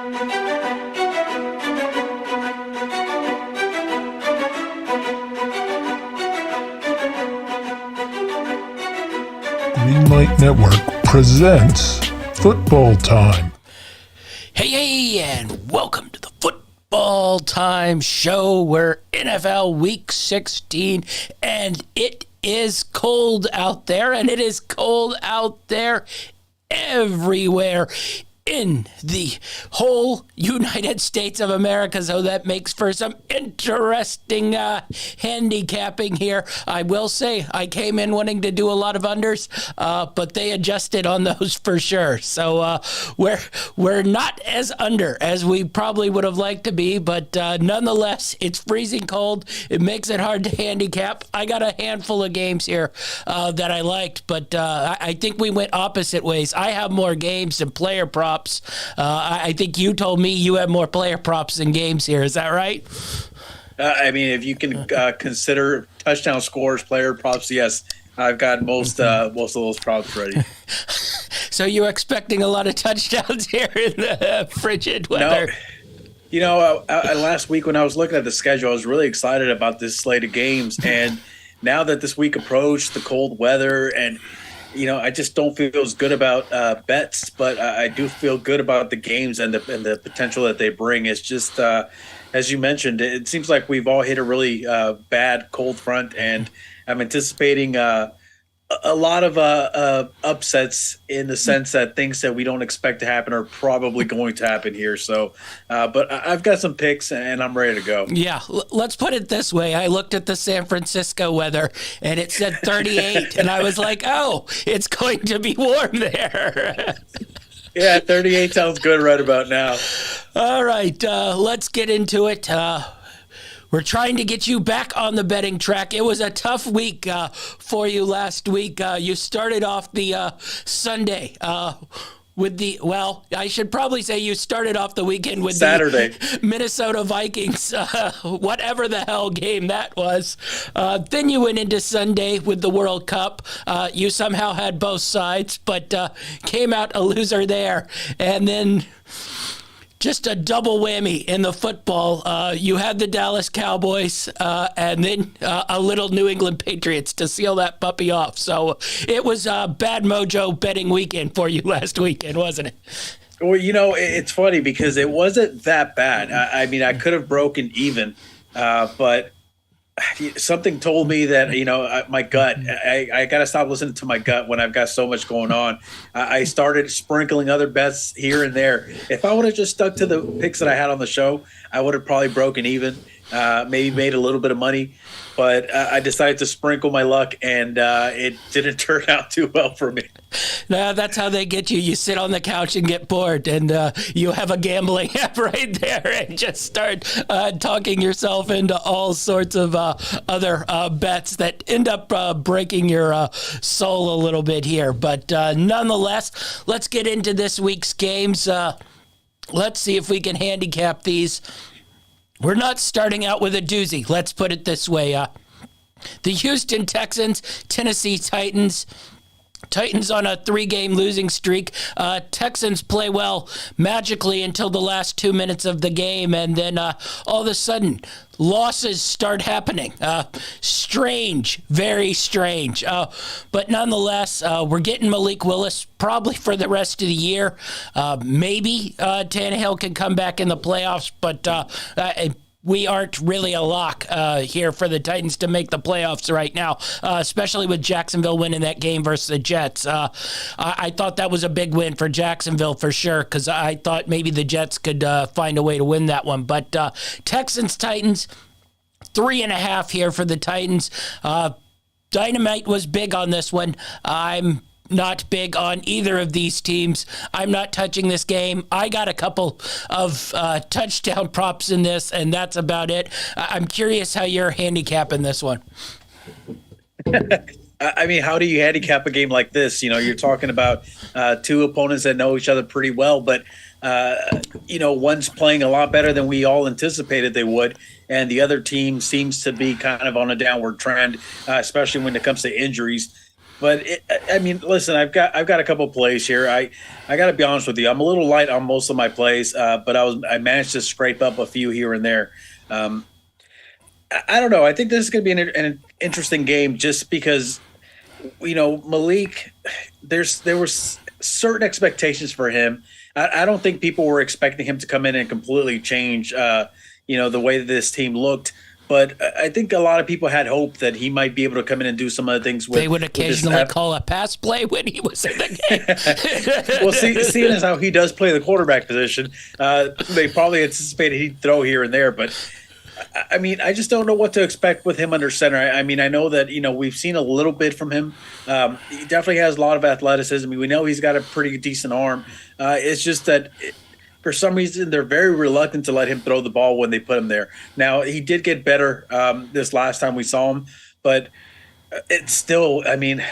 Greenlightnetwork presents Football Time. Hey, and welcome to the Football Time show. We're NFL Week 16, and it is cold out there, and it is cold out there everywhere in the whole United States of America, so that makes for some interesting handicapping here. I will say I came in wanting to do a lot of unders, but they adjusted on those for sure. So we're not as under as we probably would have liked to be, but nonetheless, it's freezing cold. It makes it hard to handicap. I got a handful of games here that I liked, but I think we went opposite ways. I have more games than player props. I think you told me you have more player props than games here. Is that right? I mean, if you can consider touchdown scores, player props, yes, I've got most of those props ready. So you're expecting a lot of touchdowns here in the frigid weather? No. You know, last week when I was looking at the schedule, I was really excited about this slate of games. And now that this week approached, the cold weather, and you know, I just don't feel as good about bets, but I do feel good about the games and the potential that they bring. It's just, as you mentioned, it seems like we've all hit a really bad cold front, and I'm anticipating a lot of upsets in the sense that things that we don't expect to happen are probably going to happen here. So, but I've got some picks and I'm ready to go. Yeah, let's put it this way. I looked at the San Francisco weather and it said 38, and I was like, oh, it's going to be warm there. Yeah, 38 sounds good right about now. All right, let's get into it. We're trying to get you back on the betting track. It was a tough week for you last week. You started off the Sunday with the, well, I should probably say you started off the weekend with Saturday. The Minnesota Vikings, whatever the hell game that was. Then you went into Sunday with the World Cup. You somehow had both sides, but came out a loser there. And then just a double whammy in the football. You had the Dallas Cowboys and then a little New England Patriots to seal that puppy off. So it was a bad mojo betting weekend for you last weekend, wasn't it? Well, you know, it's funny because it wasn't that bad. I mean, I could have broken even, but something told me that, you know, my gut, I got to stop listening to my gut when I've got so much going on. I started sprinkling other bets here and there. If I would have just stuck to the picks that I had on the show, I would have probably broken even, maybe made a little bit of money. But I decided to sprinkle my luck, and it didn't turn out too well for me. No, that's how they get you. You sit on the couch and get bored, and you have a gambling app right there and just start talking yourself into all sorts of other bets that end up breaking your soul a little bit here. But nonetheless, let's get into this week's games. Let's see if we can handicap these. We're not starting out with a doozy. Let's put it this way. The Houston Texans, Tennessee Titans. Titans on a 3-game losing streak. Texans play well magically until the last 2 minutes of the game, and then all of a sudden, losses start happening. Strange, very strange. But nonetheless, we're getting Malik Willis probably for the rest of the year. Maybe Tannehill can come back in the playoffs, but we aren't really a lock here for the Titans to make the playoffs right now, especially with Jacksonville winning that game versus the Jets. I thought that was a big win for Jacksonville for sure, because I thought maybe the Jets could find a way to win that one. But Texans-Titans, 3.5 here for the Titans. Dynamite was big on this one. I'm not big on either of these teams. I'm not touching this game. I got a couple of touchdown props in this, and that's about it. I'm curious how you're handicapping this one. I mean, how do you handicap a game like this? You know, you're talking about two opponents that know each other pretty well, but, you know, one's playing a lot better than we all anticipated they would, and the other team seems to be kind of on a downward trend, especially when it comes to injuries. But I mean, listen, I've got a couple plays here. I got to be honest with you. I'm a little light on most of my plays, but I managed to scrape up a few here and there. I don't know. I think this is going to be an interesting game just because, Malik, there was certain expectations for him. I don't think people were expecting him to come in and completely change, the way that this team looked. But I think a lot of people had hope that he might be able to come in and do some other things. They would occasionally call a pass play when he was in the game. Well, seeing as how he does play the quarterback position, they probably anticipated he'd throw here and there. But, I mean, I just don't know what to expect with him under center. I mean, I know that, we've seen a little bit from him. He definitely has a lot of athleticism. We know he's got a pretty decent arm. It's just that for some reason, they're very reluctant to let him throw the ball when they put him there. Now, he did get better this last time we saw him, but it's still, I mean,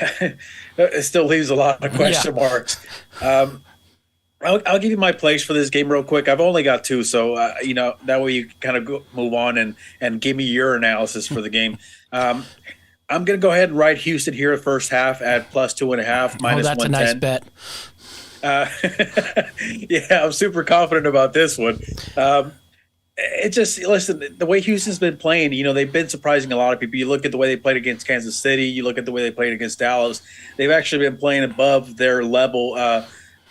it still leaves a lot of question marks. I'll give you my plays for this game real quick. I've only got two, so, that way you kind of move on and give me your analysis for the game. I'm going to go ahead and ride Houston here the first half at plus 2.5, minus 110. That's a nice bet. Yeah, I'm super confident about this one. It just, listen, the way Houston's been playing, they've been surprising a lot of people. You look at the way they played against Kansas City. You look at the way they played against Dallas. They've actually been playing above their level.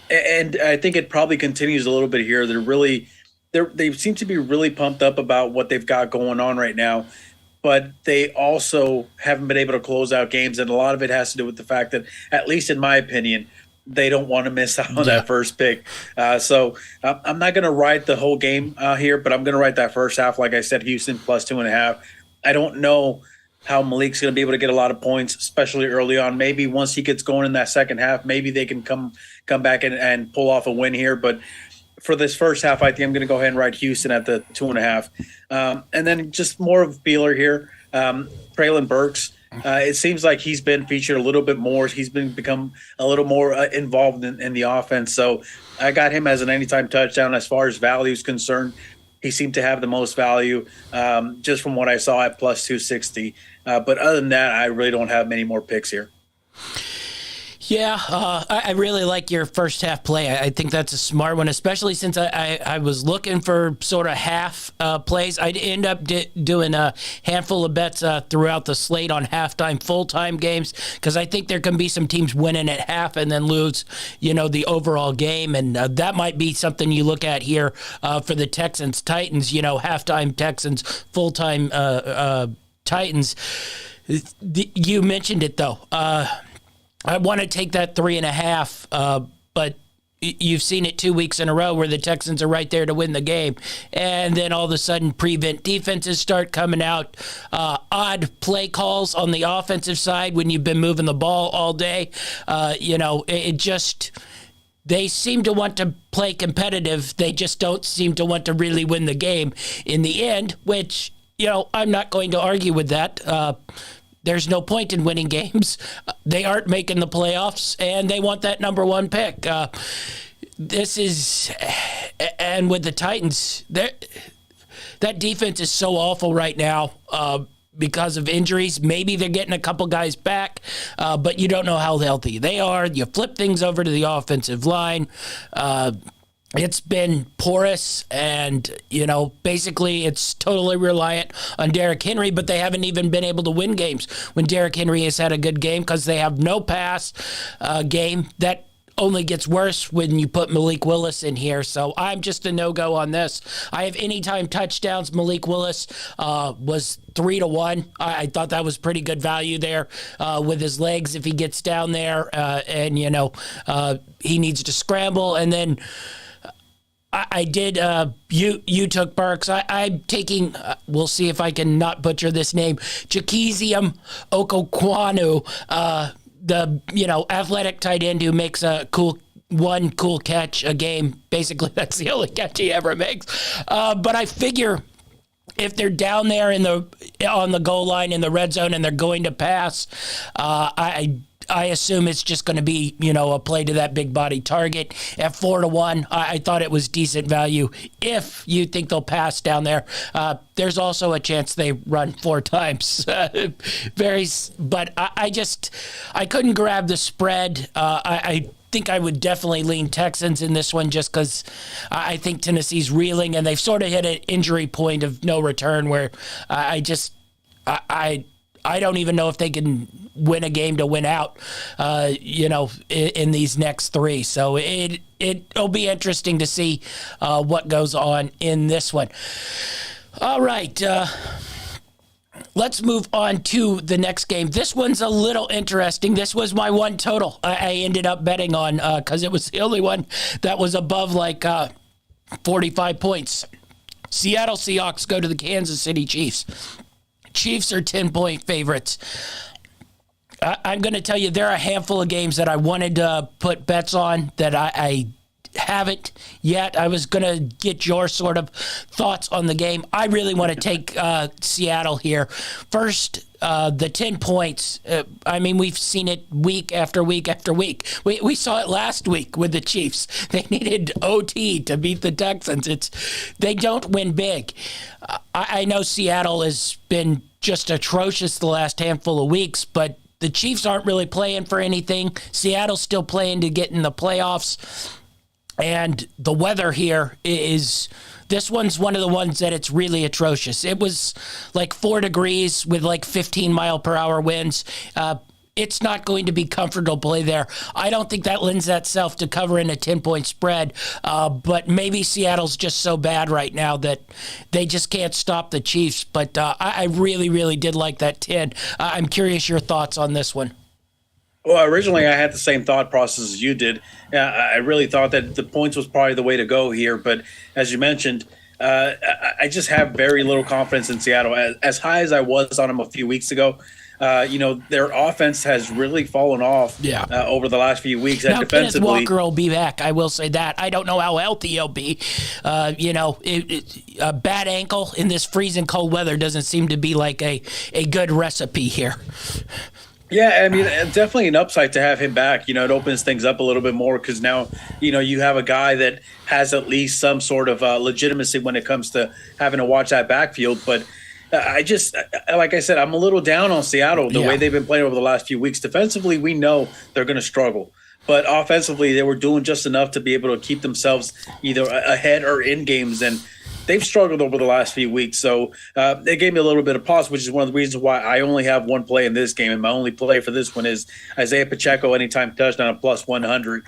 And I think it probably continues a little bit here. They seem to be really pumped up about what they've got going on right now. But they also haven't been able to close out games. And a lot of it has to do with the fact that, at least in my opinion, they don't want to miss out on that first pick. So I'm not going to ride the whole game here, but I'm going to ride that first half. Like I said, Houston plus 2.5. I don't know how Malik's going to be able to get a lot of points, especially early on. Maybe once he gets going in that second half, maybe they can come back and pull off a win here. But for this first half, I think I'm going to go ahead and ride Houston at the 2.5. And then just more of Beeler here, Traylon Burks. It seems like he's been featured a little bit more. He's become a little more involved in the offense. So I got him as an anytime touchdown. As far as value is concerned, he seemed to have the most value just from what I saw at plus 260. But other than that, I really don't have many more picks here. Yeah, I really like your first half play. I think that's a smart one, especially since I was looking for sort of half plays. I'd end up doing a handful of bets throughout the slate on halftime, full-time games, because I think there can be some teams winning at half and then lose, the overall game. And that might be something you look at here for the Texans-Titans, halftime Texans, full-time Titans. You mentioned it, though. I want to take that 3.5, but you've seen it 2 weeks in a row where the Texans are right there to win the game. And then all of a sudden, prevent defenses start coming out. Odd play calls on the offensive side when you've been moving the ball all day. They seem to want to play competitive. They just don't seem to want to really win the game in the end, which, I'm not going to argue with that. There's no point in winning games. They aren't making the playoffs, and they want that number one pick. And with the Titans, that defense is so awful right now because of injuries. Maybe they're getting a couple guys back, but you don't know how healthy they are. You flip things over to the offensive line. It's been porous, and, basically it's totally reliant on Derrick Henry, but they haven't even been able to win games when Derrick Henry has had a good game because they have no pass game. That only gets worse when you put Malik Willis in here, so I'm just a no-go on this. I have anytime touchdowns. Malik Willis was 3-1. I thought that was pretty good value there with his legs if he gets down there, and, he needs to scramble, and then I did. You took Burks. I'm taking. We'll see if I can not butcher this name. Jakezium Okokwanu, the athletic tight end who makes a cool catch a game. Basically, that's the only catch he ever makes. But I figure if they're down there on the goal line in the red zone and they're going to pass, I assume it's just going to be, a play to that big body target at 4-1. I thought it was decent value. If you think they'll pass down there, there's also a chance they run 4 times. But I couldn't grab the spread. I think I would definitely lean Texans in this one just because I think Tennessee's reeling and they've sort of hit an injury point of no return where I don't even know if they can win a game to win out, in these next 3. So it'll be interesting to see what goes on in this one. All right. Let's move on to the next game. This one's a little interesting. This was my one total I ended up betting on because it was the only one that was above 45 points. Seattle Seahawks go to the Kansas City Chiefs. Chiefs are 10-point favorites. I'm going to tell you there are a handful of games that I wanted to put bets on that I haven't yet. I was going to get your sort of thoughts on the game. I really want to take Seattle here. First, the 10 points. We've seen it week after week after week. We saw it last week with the Chiefs. They needed OT to beat the Texans. They don't win big. I know Seattle has been just atrocious the last handful of weeks, but the Chiefs aren't really playing for anything. Seattle's still playing to get in the playoffs. And the weather here this one's one of the ones that it's really atrocious. It was 4 degrees with 15-mile-per-hour winds. It's not going to be comfortable to play there. I don't think that lends itself to covering a 10-point spread, but maybe Seattle's just so bad right now that they just can't stop the Chiefs. But I really, really did like that 10. I'm curious your thoughts on this one. Well, originally I had the same thought process as you did. I really thought that the points was probably the way to go here. But as you mentioned, I just have very little confidence in Seattle. As high as I was on them a few weeks ago, their offense has really fallen off over the last few weeks. Now, defensively, Kenneth Walker will be back. I will say that. I don't know how healthy he'll be. A bad ankle in this freezing cold weather doesn't seem to be a good recipe here. Yeah, definitely an upside to have him back. It opens things up a little bit more because now, you have a guy that has at least some sort of legitimacy when it comes to having to watch that backfield. But like I said, I'm a little down on Seattle, the way they've been playing over the last few weeks. Defensively, we know they're going to struggle. But offensively, they were doing just enough to be able to keep themselves either ahead or in games. And they've struggled over the last few weeks. So they gave me a little bit of pause, which is one of the reasons why I only have one play in this game. And my only play for this one is Isaiah Pacheco, anytime touchdown at plus 100.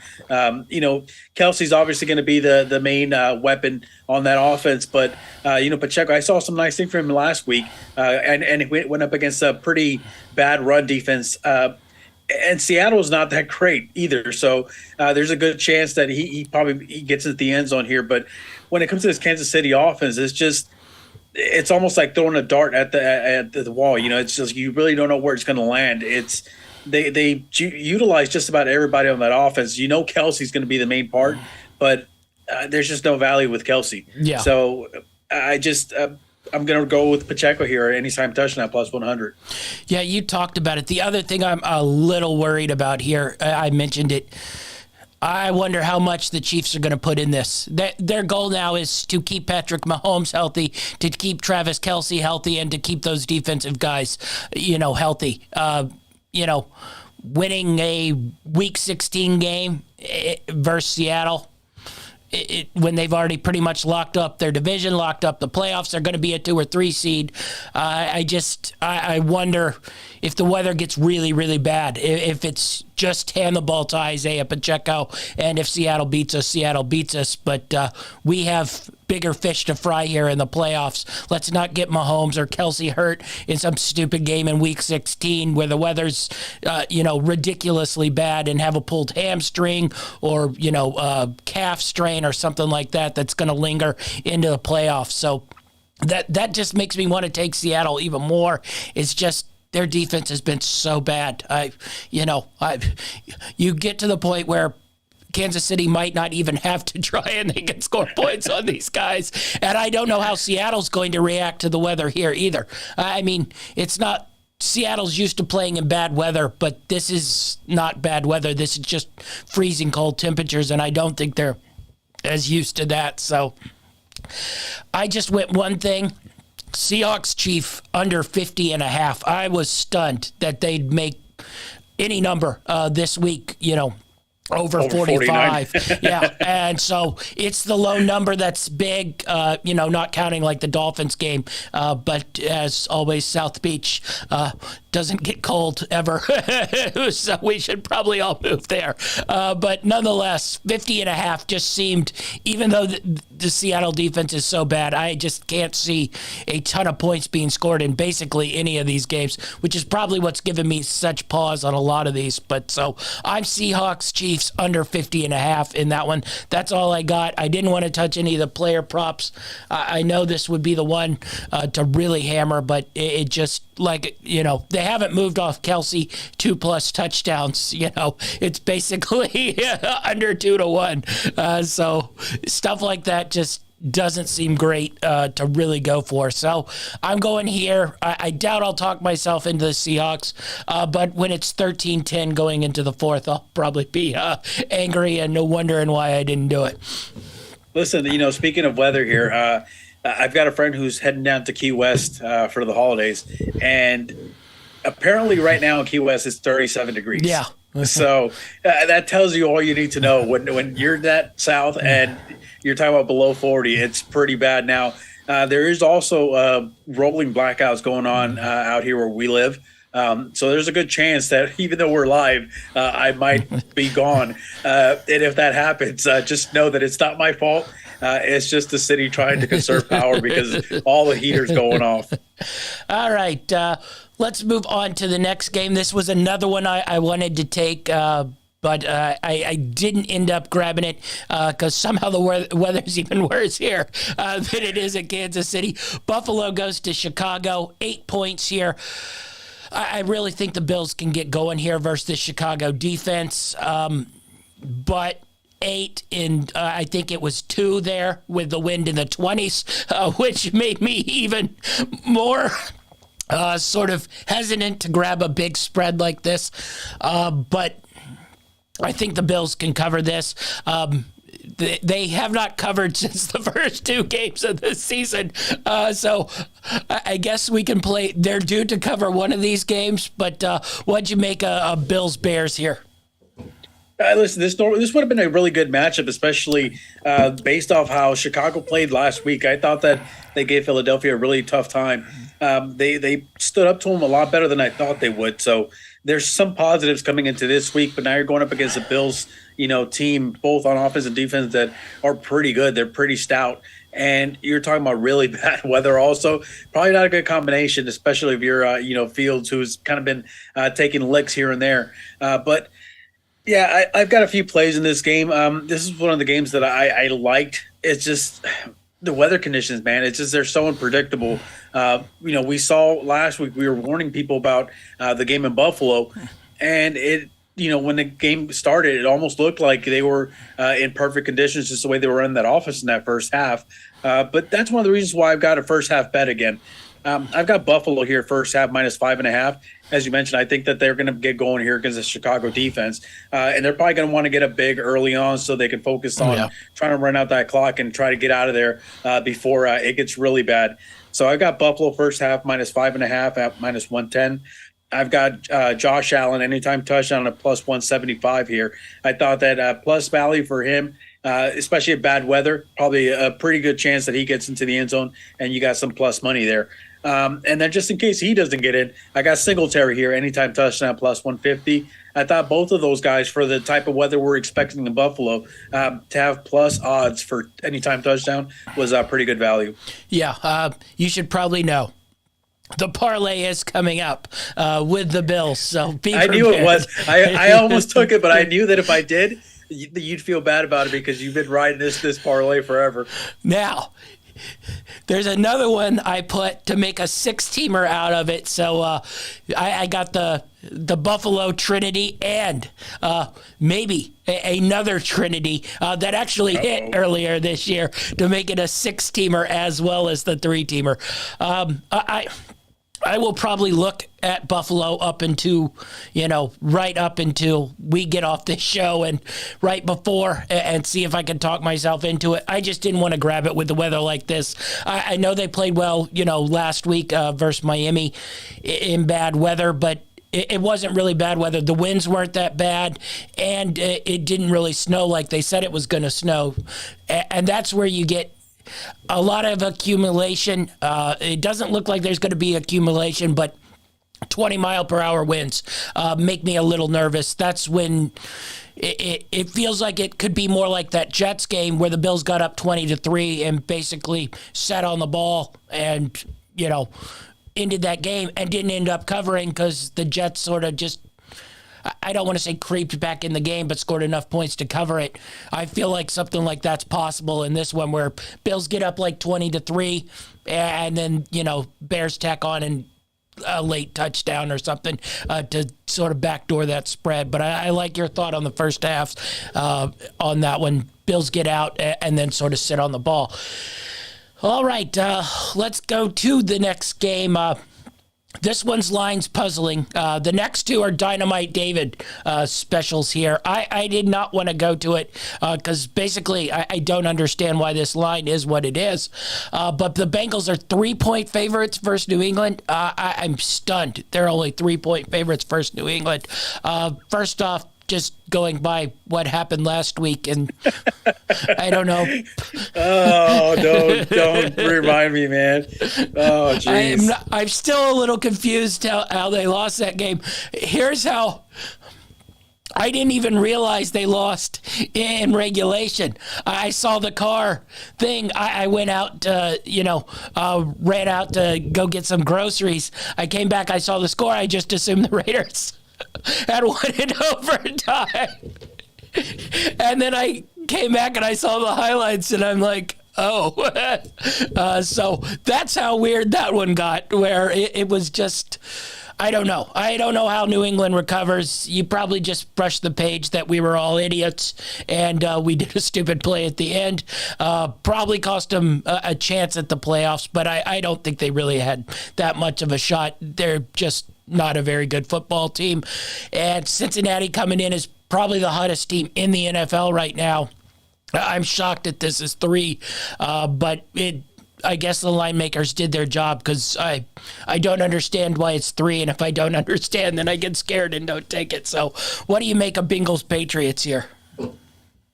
Kelsey's obviously going to be the main weapon on that offense. But, Pacheco, I saw some nice thing from him last week. And it went up against a pretty bad run defense. And Seattle's not that great either. So there's a good chance that he gets into the end zone here. But when it comes to this Kansas City offense, it's almost like throwing a dart at the wall. It's just you really don't know where it's going to land. They utilize just about everybody on that offense. Kelsey's going to be the main part, but there's just no value with Kelsey. Yeah. So I'm going to go with Pacheco here anytime touchdown plus 100. Yeah, you talked about it. The other thing I'm a little worried about here, I mentioned it. I wonder how much the Chiefs are going to put in this. Their goal now is to keep Patrick Mahomes healthy, to keep Travis Kelce healthy, and to keep those defensive guys, healthy. Winning a Week 16 game versus Seattle, when they've already pretty much locked up their division, locked up the playoffs, they're going to be a 2 or 3 seed. I wonder if the weather gets really, really bad, if it's just hand the ball to Isaiah Pacheco, and if Seattle beats us, Seattle beats us. But we have bigger fish to fry here in the playoffs. Let's not get Mahomes or Kelsey hurt in some stupid game in Week 16 where the weather's, ridiculously bad and have a pulled hamstring or, calf strain or something like that that's going to linger into the playoffs. So that just makes me want to take Seattle even more. It's just their defense has been so bad. You get to the point where Kansas City might not even have to try and they can score points on these guys. And I don't know how Seattle's going to react to the weather here either. It's not Seattle's used to playing in bad weather, but this is not bad weather. This is just freezing cold temperatures, and I don't think they're as used to that. So I just went one thing. Seahawks Chief under 50.5. I was stunned that they'd make any number this week, over 45. Yeah. And so it's the low number that's big, not counting like the Dolphins game. But as always, South Beach doesn't get cold ever. So we should probably all move there. But nonetheless, 50.5 just seemed, even though the Seattle defense is so bad, I just can't see a ton of points being scored in basically any of these games, which is probably what's given me such pause on a lot of these. But so I'm Seahawks Chiefs under 50.5 in that one. That's all I got. I didn't want to touch any of the player props. I know this would be the one to really hammer, but it just, they haven't moved off Kelsey 2+ touchdowns. It's basically under 2-1. So stuff like that just doesn't seem great to really go for. So I'm going here. I doubt I'll talk myself into the Seahawks, but when it's 13-10 going into the fourth, I'll probably be angry and wondering why I didn't do it. Listen, speaking of weather here, I've got a friend who's heading down to Key West for the holidays, and apparently right now in Key West it's 37 degrees. Yeah. So that tells you all you need to know. When you're that south and you're talking about below 40, it's pretty bad. Now, there is also rolling blackouts going on out here where we live. So there's a good chance that even though we're live, I might be gone. And if that happens, just know that it's not my fault. It's just the city trying to conserve power because all the heaters going off. All right. Let's move on to the next game. This was another one I wanted to take, but I didn't end up grabbing it because somehow the weather's even worse here than it is in Kansas City. Buffalo goes to Chicago, 8 points here. I really think the Bills can get going here versus the Chicago defense, but 8 and I think it was 2 there with the wind in the 20s, which made me even more sort of hesitant to grab a big spread like this. But I think the Bills can cover this. They have not covered since the first 2 games of the season. So I guess we can play. They're due to cover one of these games, but what'd you make of Bills-Bears here? Listen, this would have been a really good matchup, especially based off how Chicago played last week. I thought that they gave Philadelphia a really tough time. They stood up to them a lot better than I thought they would. So there's some positives coming into this week, but now you're going up against the Bills, team, both on offense and defense, that are pretty good. They're pretty stout. And you're talking about really bad weather also. Probably not a good combination, especially if you're, Fields, who's kind of been taking licks here and there. But yeah, I've got a few plays in this game. This is one of the games that I liked. It's just the weather conditions, man. It's just they're so unpredictable. We saw last week, we were warning people about the game in Buffalo, and when the game started, it almost looked like they were in perfect conditions, just the way they were in that offense in that first half. But that's one of the reasons why I've got a first half bet again. I've got Buffalo here first half -5.5. As you mentioned, I think that they're going to get going here against the Chicago defense. And they're probably going to want to get up big early on so they can focus on trying to run out that clock and try to get out of there before it gets really bad. So I've got Buffalo first half -5.5 at -110. I've got Josh Allen anytime touchdown at +175 here. I thought that plus value for him, especially at bad weather, probably a pretty good chance that he gets into the end zone, and you got some plus money there. And then just in case he doesn't get in, I got Singletary here, anytime touchdown +150. I thought both of those guys, for the type of weather we're expecting in Buffalo, to have plus odds for anytime touchdown was a pretty good value. Yeah, you should probably know. The parlay is coming up with the Bills, so be prepared. I knew it was. I almost took it, but I knew that if I did, you'd feel bad about it because you've been riding this parlay forever. Now, there's another one I put to make a 6-teamer out of it. So I got the Buffalo Trinity and maybe another Trinity that actually hit earlier this year to make it a 6-teamer as well as the 3-teamer. I will probably look at Buffalo up into, right up until we get off this show and right before and see if I can talk myself into it. I just didn't want to grab it with the weather like this. I know they played well, last week versus Miami in bad weather, but it wasn't really bad weather. The winds weren't that bad, and it didn't really snow like they said it was going to snow. And that's where you get a lot of accumulation. It doesn't look like there's going to be accumulation, but 20-mile-per-hour winds make me a little nervous. That's when it feels like it could be more like that Jets game where the Bills got up 20-3 and basically sat on the ball and, ended that game and didn't end up covering because the Jets sort of just, I don't want to say creeped back in the game, but scored enough points to cover it. I feel like something like that's possible in this one where Bills get up like 20-3 and then, Bears tack on and a late touchdown or something to sort of backdoor that spread. But I like your thought on the first half on that one. Bills get out and then sort of sit on the ball. All right, let's go to the next game. This one's line's puzzling. The next two are Dynamite David specials here. I did not want to go to it because basically I don't understand why this line is what it is. But the Bengals are 3-point favorites versus New England. I'm stunned. They're only 3-point favorites versus New England. First off, just going by what happened last week, and I don't know. Oh, don't remind me, man. Oh, jeez. I'm still a little confused how they lost that game. Here's how. I didn't even realize they lost in regulation. I saw the car thing. I went out to, ran out to go get some groceries. I came back. I saw the score. I just assumed the Raiders had won in overtime. And then I came back and I saw the highlights and I'm like, oh. So that's how weird that one got, where it was just, I don't know. I don't know how New England recovers. You probably just brushed the page that we were all idiots and we did a stupid play at the end. Probably cost them a chance at the playoffs, but I don't think they really had that much of a shot. They're just not a very good football team. And Cincinnati coming in is probably the hottest team in the NFL right now. I'm shocked that this is 3, but I guess the line makers did their job because I don't understand why it's 3, and if I don't understand, then I get scared and don't take it. So what do you make of Bengals Patriots here?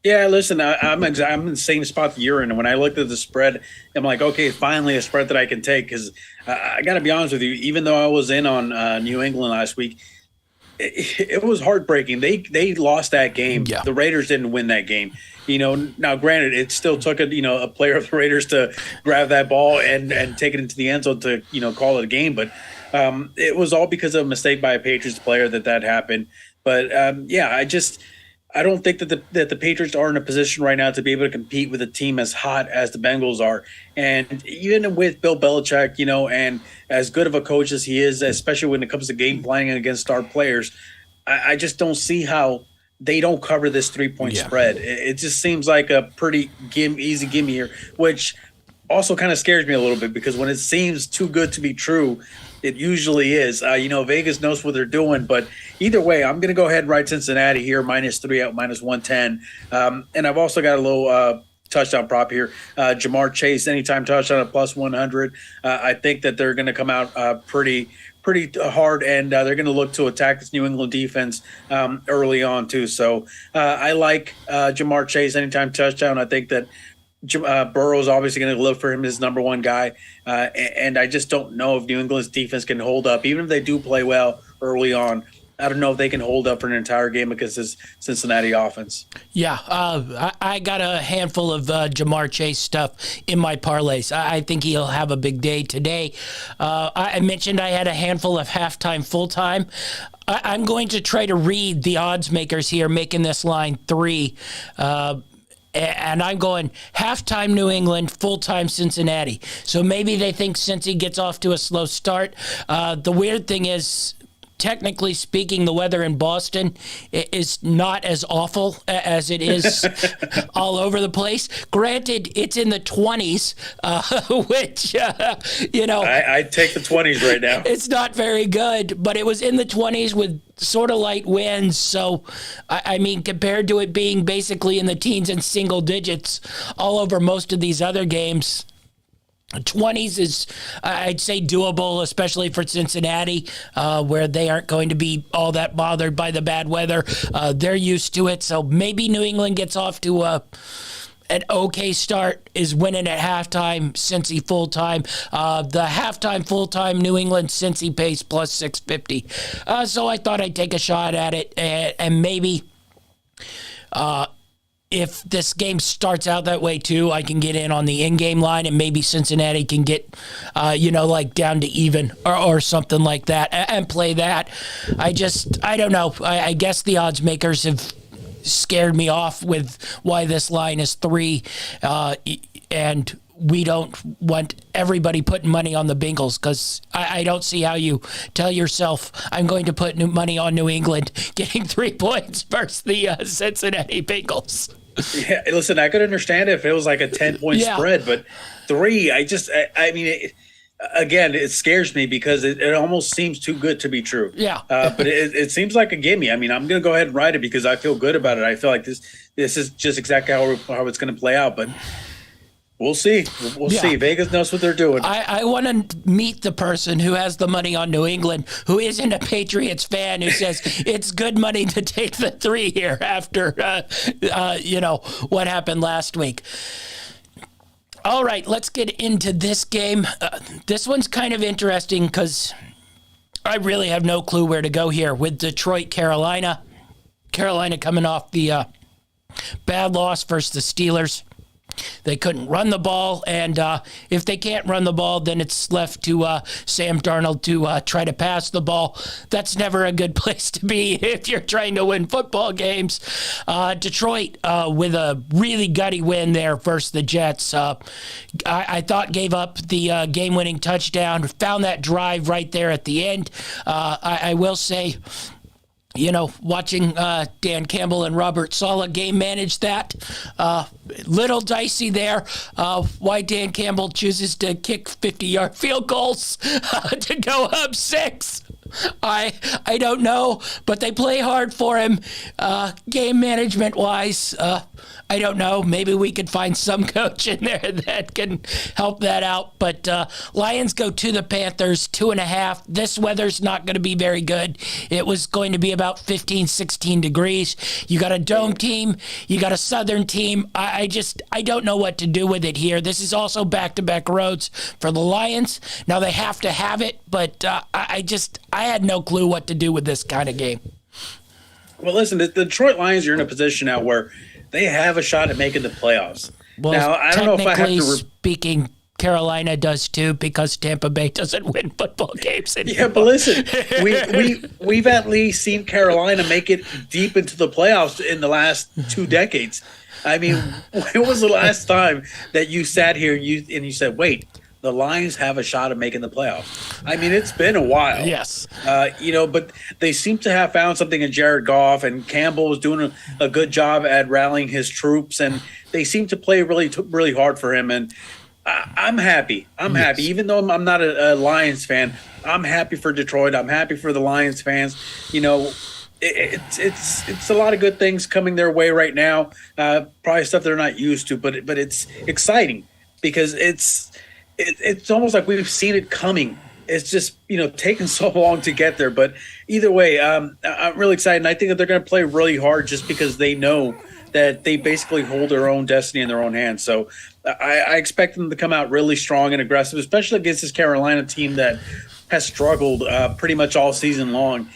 Yeah, listen, I'm in the same spot that you're in. And when I looked at the spread, I'm like, okay, finally a spread that I can take. Because I got to be honest with you, even though I was in on New England last week, it was heartbreaking. They lost that game. Yeah. The Raiders didn't win that game. Now granted, it still took a player of the Raiders to grab that ball and take it into the end zone to call it a game. But it was all because of a mistake by a Patriots player that happened. But I don't think that the Patriots are in a position right now to be able to compete with a team as hot as the Bengals are. And even with Bill Belichick, and as good of a coach as he is, especially when it comes to game planning against star players, I just don't see how they don't cover this 3-point spread. It just seems like a pretty easy gimme here, which also kind of scares me a little bit because when it seems too good to be true, it usually is. Vegas knows what they're doing, but either way, I'm going to go ahead and ride Cincinnati here, -3 at -110. And I've also got a little touchdown prop here. Jamar Chase, anytime touchdown at +100. I think that they're going to come out pretty hard, and they're going to look to attack this New England defense early on too. So I like Jamar Chase, anytime touchdown. I think that Burrow's obviously going to look for him as number one guy, and I just don't know if New England's defense can hold up. Even if they do play well early on, I don't know if they can hold up for an entire game against this Cincinnati offense. Yeah, I got a handful of Jamar Chase stuff in my parlays. I think he'll have a big day today. I mentioned I had a handful of halftime, full-time. I'm going to try to read the odds makers here, making this line 3. And I'm going halftime New England, full-time Cincinnati. So maybe they think Cincy gets off to a slow start. The weird thing is technically speaking, the weather in Boston is not as awful as it is all over the place. Granted, it's in the 20s, which, I'd take the 20s right now. It's not very good, but it was in the 20s with sort of light winds. So, I mean, compared to it being basically in the teens and single digits all over most of these other games, 20s is, I'd say, doable, especially for Cincinnati, where they aren't going to be all that bothered by the bad weather. They're used to it. So maybe New England gets off to an okay start, is winning at halftime, Cincy full-time. The halftime full-time New England Cincy pays plus 650. So I thought I'd take a shot at it, and maybe if this game starts out that way too, I can get in on the in-game line, and maybe Cincinnati can get, like down to even or something like that, and play that. I don't know. I guess the odds makers have scared me off with why this line is 3, and we don't want everybody putting money on the Bengals, because I don't see how you tell yourself I'm going to put money on New England getting 3 points versus the Cincinnati Bengals. Yeah, listen, I could understand if it was like a 10-point spread, but 3, again, it scares me because it almost seems too good to be true. Yeah. But it seems like a gimme. I mean, I'm going to go ahead and ride it because I feel good about it. I feel like this is just exactly how it's going to play out, but we'll see. We'll see. Vegas knows what they're doing. I want to meet the person who has the money on New England, who isn't a Patriots fan, who says it's good money to take the 3 here after, what happened last week. All right, let's get into this game. This one's kind of interesting because I really have no clue where to go here with Detroit, Carolina. Carolina coming off the bad loss versus the Steelers. They couldn't run the ball, and if they can't run the ball, then it's left to Sam Darnold to try to pass the ball. That's never a good place to be if you're trying to win football games. Detroit with a really gutty win there versus the Jets. I thought gave up the game-winning touchdown, found that drive right there at the end. I will say, watching Dan Campbell and Robert Saleh game manage that, little dicey there. Why Dan Campbell chooses to kick 50-yard field goals to go up 6. I don't know, but they play hard for him. Game management wise, I don't know. Maybe we could find some coach in there that can help that out. But Lions go to the Panthers, 2.5. This weather's not going to be very good. It was going to be about 15, 16 degrees. You got a dome team. You got a southern team. I don't know what to do with it here. This is also back-to-back roads for the Lions. Now they have to have it, but I had no clue what to do with this kind of game. Well, listen, the Detroit Lions are in a position now where they have a shot at making the playoffs. Well, now, I don't know if I have to speaking, Carolina does too, because Tampa Bay doesn't win football games anymore. Yeah, but listen, we've at least seen Carolina make it deep into the playoffs in the last 2 decades. I mean, when was the last time that you sat here and you said, wait, the Lions have a shot at making the playoffs? I mean, it's been a while. Yes. But they seem to have found something in Jared Goff, and Campbell was doing a good job at rallying his troops, and they seem to play really hard for him. And I'm happy. I'm happy. Even though I'm not a Lions fan, I'm happy for Detroit. I'm happy for the Lions fans. It's a lot of good things coming their way right now. Probably stuff they're not used to, but it's exciting because it's almost like we've seen it coming. It's just, taken so long to get there. But either way, I'm really excited. And I think that they're going to play really hard just because they know that they basically hold their own destiny in their own hands. So I expect them to come out really strong and aggressive, especially against this Carolina team that has struggled pretty much all season long.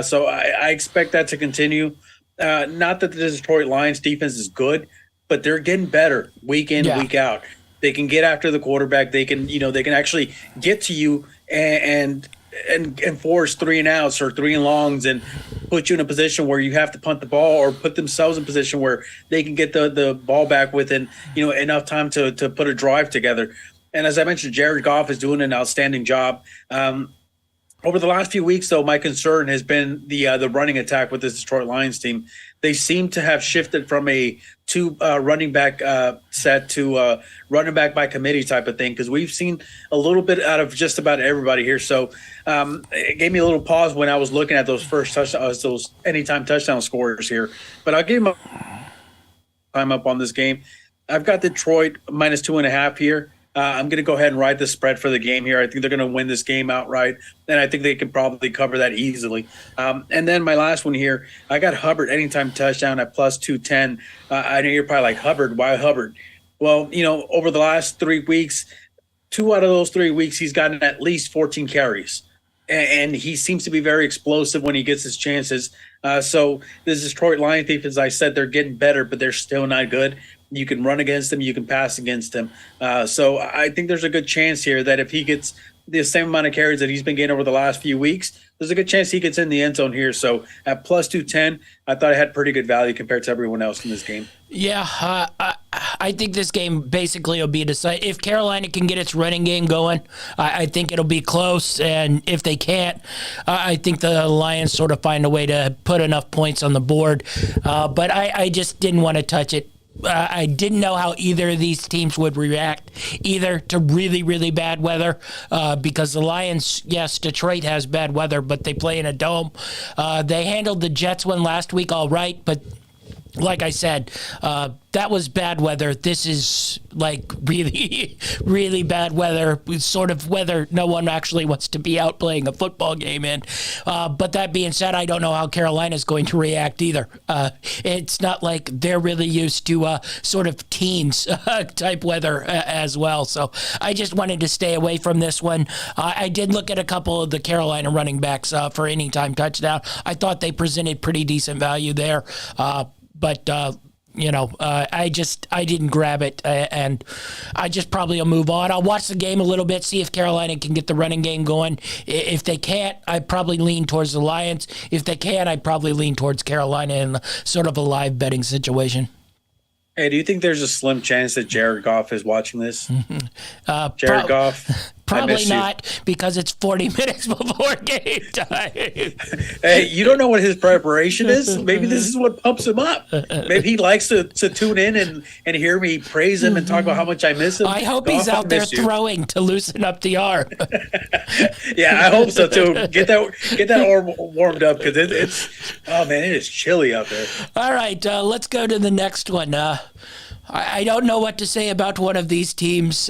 So I expect that to continue. Not that the Detroit Lions defense is good, but they're getting better week in, week out. They can get after the quarterback. They can, they can actually get to you and force 3 and outs or 3 and longs and put you in a position where you have to punt the ball, or put themselves in a position where they can get the ball back within, enough time to put a drive together. And as I mentioned, Jared Goff is doing an outstanding job. Over the last few weeks, though, my concern has been the running attack with this Detroit Lions team. They seem to have shifted from a two running back set to running back by committee type of thing, because we've seen a little bit out of just about everybody here. So it gave me a little pause when I was looking at those first touchdowns, those anytime touchdown scorers here. But I'll give them time up on this game. I've got Detroit -2.5 here. I'm going to go ahead and ride the spread for the game here. I think they're going to win this game outright, and I think they can probably cover that easily. And then my last one here, I got Hubbard anytime touchdown at +210. I know you're probably like, Hubbard, why Hubbard? Well, over the last 3 weeks, 2 out of those 3 weeks, he's gotten at least 14 carries. And he seems to be very explosive when he gets his chances. So this Detroit Lions defense, as I said, they're getting better, but they're still not good. You can run against him. You can pass against him. So I think there's a good chance here that if he gets the same amount of carries that he's been getting over the last few weeks, there's a good chance he gets in the end zone here. So at +210, I thought I had pretty good value compared to everyone else in this game. Yeah, I think this game basically will be decided. If Carolina can get its running game going, I think it'll be close. And if they can't, I think the Lions sort of find a way to put enough points on the board. But I just didn't want to touch it. I didn't know how either of these teams would react, either to really, really bad weather, because the Lions, yes, Detroit has bad weather, but they play in a dome. They handled the Jets one last week all right, but like I said, that was bad weather. This is like really, really bad weather, sort of weather no one actually wants to be out playing a football game in. But that being said, I don't know how Carolina's going to react either. It's not like they're really used to sort of teens type weather as well. So I just wanted to stay away from this one. I did look at a couple of the Carolina running backs for anytime touchdown. I thought they presented pretty decent value there. But I didn't grab it, and I just probably will move on. I'll watch the game a little bit, see if Carolina can get the running game going. If they can't, I'd probably lean towards the Lions. If they can, I'd probably lean towards Carolina in sort of a live betting situation. Hey, do you think there's a slim chance that Jared Goff is watching this? Jared Goff? Probably not, because it's 40 minutes before game time. Hey, you don't know what his preparation is? Maybe this is what pumps him up. Maybe he likes to tune in and hear me praise him and talk about how much I miss him. I hope he's out there throwing to loosen up the arm. Yeah, I hope so too. Get that arm warmed up, because it is chilly out there. All right, let's go to the next one. I don't know what to say about one of these teams.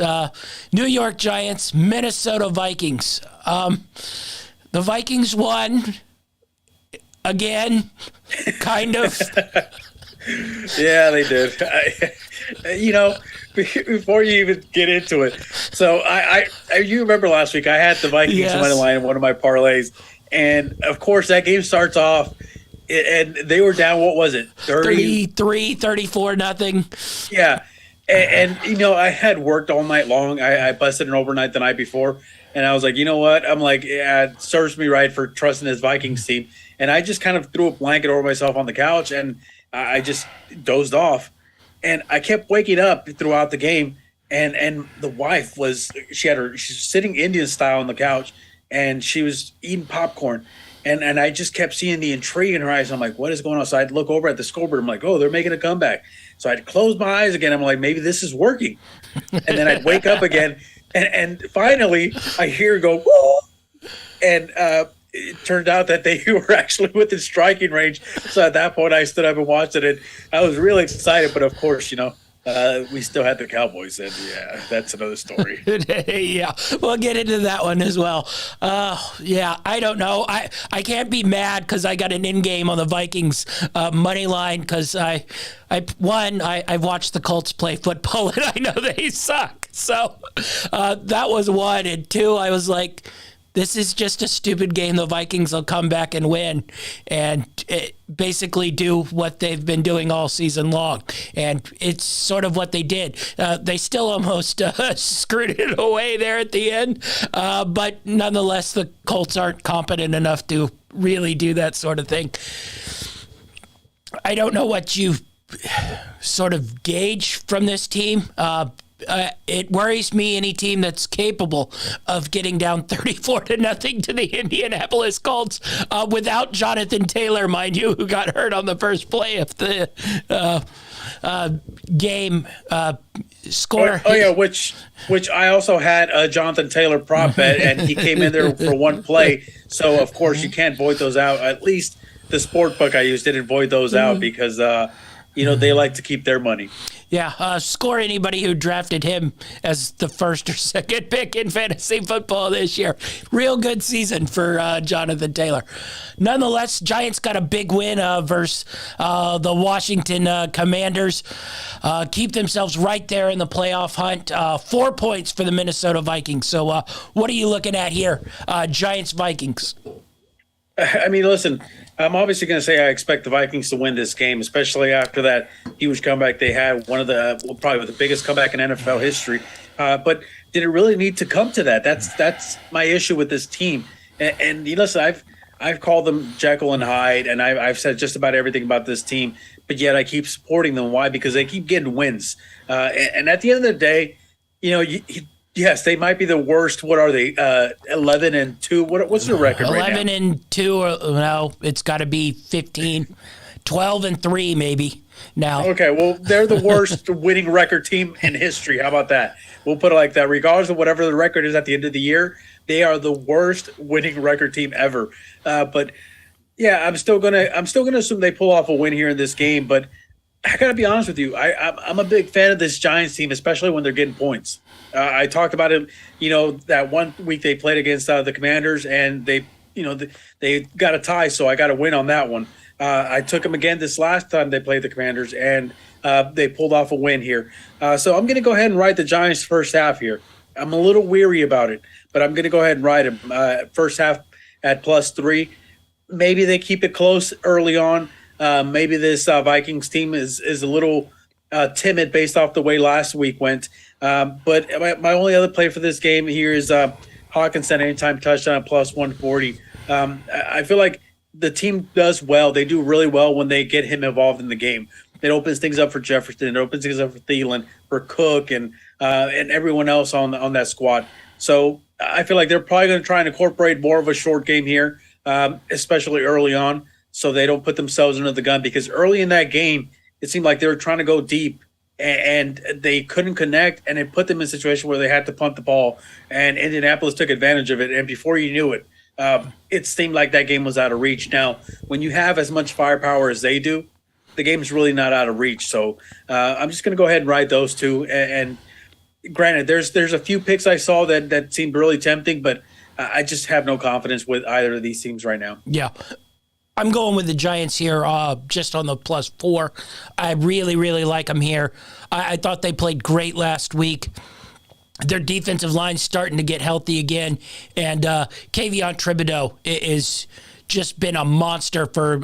New York Giants, Minnesota Vikings. The Vikings won again, kind of. Yeah, they did. Before you even get into it, so you remember last week I had the Vikings money line in one of my parlays, and of course that game starts off. And they were down, what was it? 33, 34, nothing. Yeah. And I had worked all night long. I busted an overnight the night before. And I was like, you know what? I'm like, yeah, it serves me right for trusting this Vikings team. And I just kind of threw a blanket over myself on the couch, and I just dozed off. And I kept waking up throughout the game. And the wife she's sitting Indian style on the couch, and she was eating popcorn. And I just kept seeing the intrigue in her eyes. I'm like, what is going on? So I'd look over at the scoreboard. I'm like, oh, they're making a comeback. So I'd close my eyes again. I'm like, maybe this is working. And then I'd wake up again. And finally, I hear her go, whoa. And it turned out that they were actually within striking range. So at that point, I stood up and watched it. And I was really excited. But, of course, we still had the Cowboys, and yeah, that's another story. Yeah, we'll get into that one as well. I don't know. I can't be mad because I got an in-game on the Vikings money line, because I've watched the Colts play football, and I know they suck. So that was one. And two, I was like, this is just a stupid game. The Vikings will come back and win and basically do what they've been doing all season long. And it's sort of what they did. They still almost screwed it away there at the end. But nonetheless, the Colts aren't competent enough to really do that sort of thing. I don't know what you sort of gauge from this team. it worries me any team that's capable of getting down 34-0 to the Indianapolis Colts without Jonathan Taylor, mind you, who got hurt on the first play of the game. Score. Oh yeah, which I also had a Jonathan Taylor prop bet, and he came in there for one play. So of course you can't void those out. At least the sport book I used didn't void those out because they like to keep their money. Yeah, score anybody who drafted him as the first or second pick in fantasy football this year. Real good season for Jonathan Taylor. Nonetheless, Giants got a big win versus the Washington Commanders. Keep themselves right there in the playoff hunt. 4 points for the Minnesota Vikings. So what are you looking at here, Giants-Vikings? I mean, listen, I'm obviously going to say I expect the Vikings to win this game, especially after that huge comeback they had, probably the biggest comeback in NFL history. But did it really need to come to that? That's my issue with this team. And listen, I've called them Jekyll and Hyde, and I've said just about everything about this team, but yet I keep supporting them. Why? Because they keep getting wins. And at the end of the day, yes, they might be the worst. What are they? 11-2. What's their record right now? 11-2. No, it's got to be 15. 12-3 maybe now. Okay, well, they're the worst winning record team in history. How about that? We'll put it like that. Regardless of whatever the record is at the end of the year, they are the worst winning record team ever. But yeah, I'm still gonna assume they pull off a win here in this game. But I gotta be honest with you, I'm a big fan of this Giants team, especially when they're getting points. I talked about it, that one week they played against the Commanders, and they got a tie, so I got a win on that one. I took them again this last time they played the Commanders, and they pulled off a win here. So I'm going to go ahead and ride the Giants first half here. I'm a little weary about it, but I'm going to go ahead and ride them. First half at +3. Maybe they keep it close early on. Maybe this Vikings team is a little timid based off the way last week went. But my only other play for this game here is Hawkinson anytime touchdown at +140. I feel like the team does well. They do really well when they get him involved in the game. It opens things up for Jefferson. It opens things up for Thielen, for Cook, and everyone else on that squad. So I feel like they're probably going to try and incorporate more of a short game here, especially early on, so they don't put themselves under the gun. Because early in that game, it seemed like they were trying to go deep, and they couldn't connect, and it put them in a situation where they had to punt the ball, and Indianapolis took advantage of it. And before you knew it, it seemed like that game was out of reach. Now, when you have as much firepower as they do, the game's really not out of reach. So I'm just going to go ahead and ride those two. And granted, there's a few picks I saw that seemed really tempting, but I just have no confidence with either of these teams right now. Yeah. I'm going with the Giants here just on the +4. I really, really like them here. I thought they played great last week. Their defensive line's starting to get healthy again. And Kayvon Thibodeaux is just been a monster for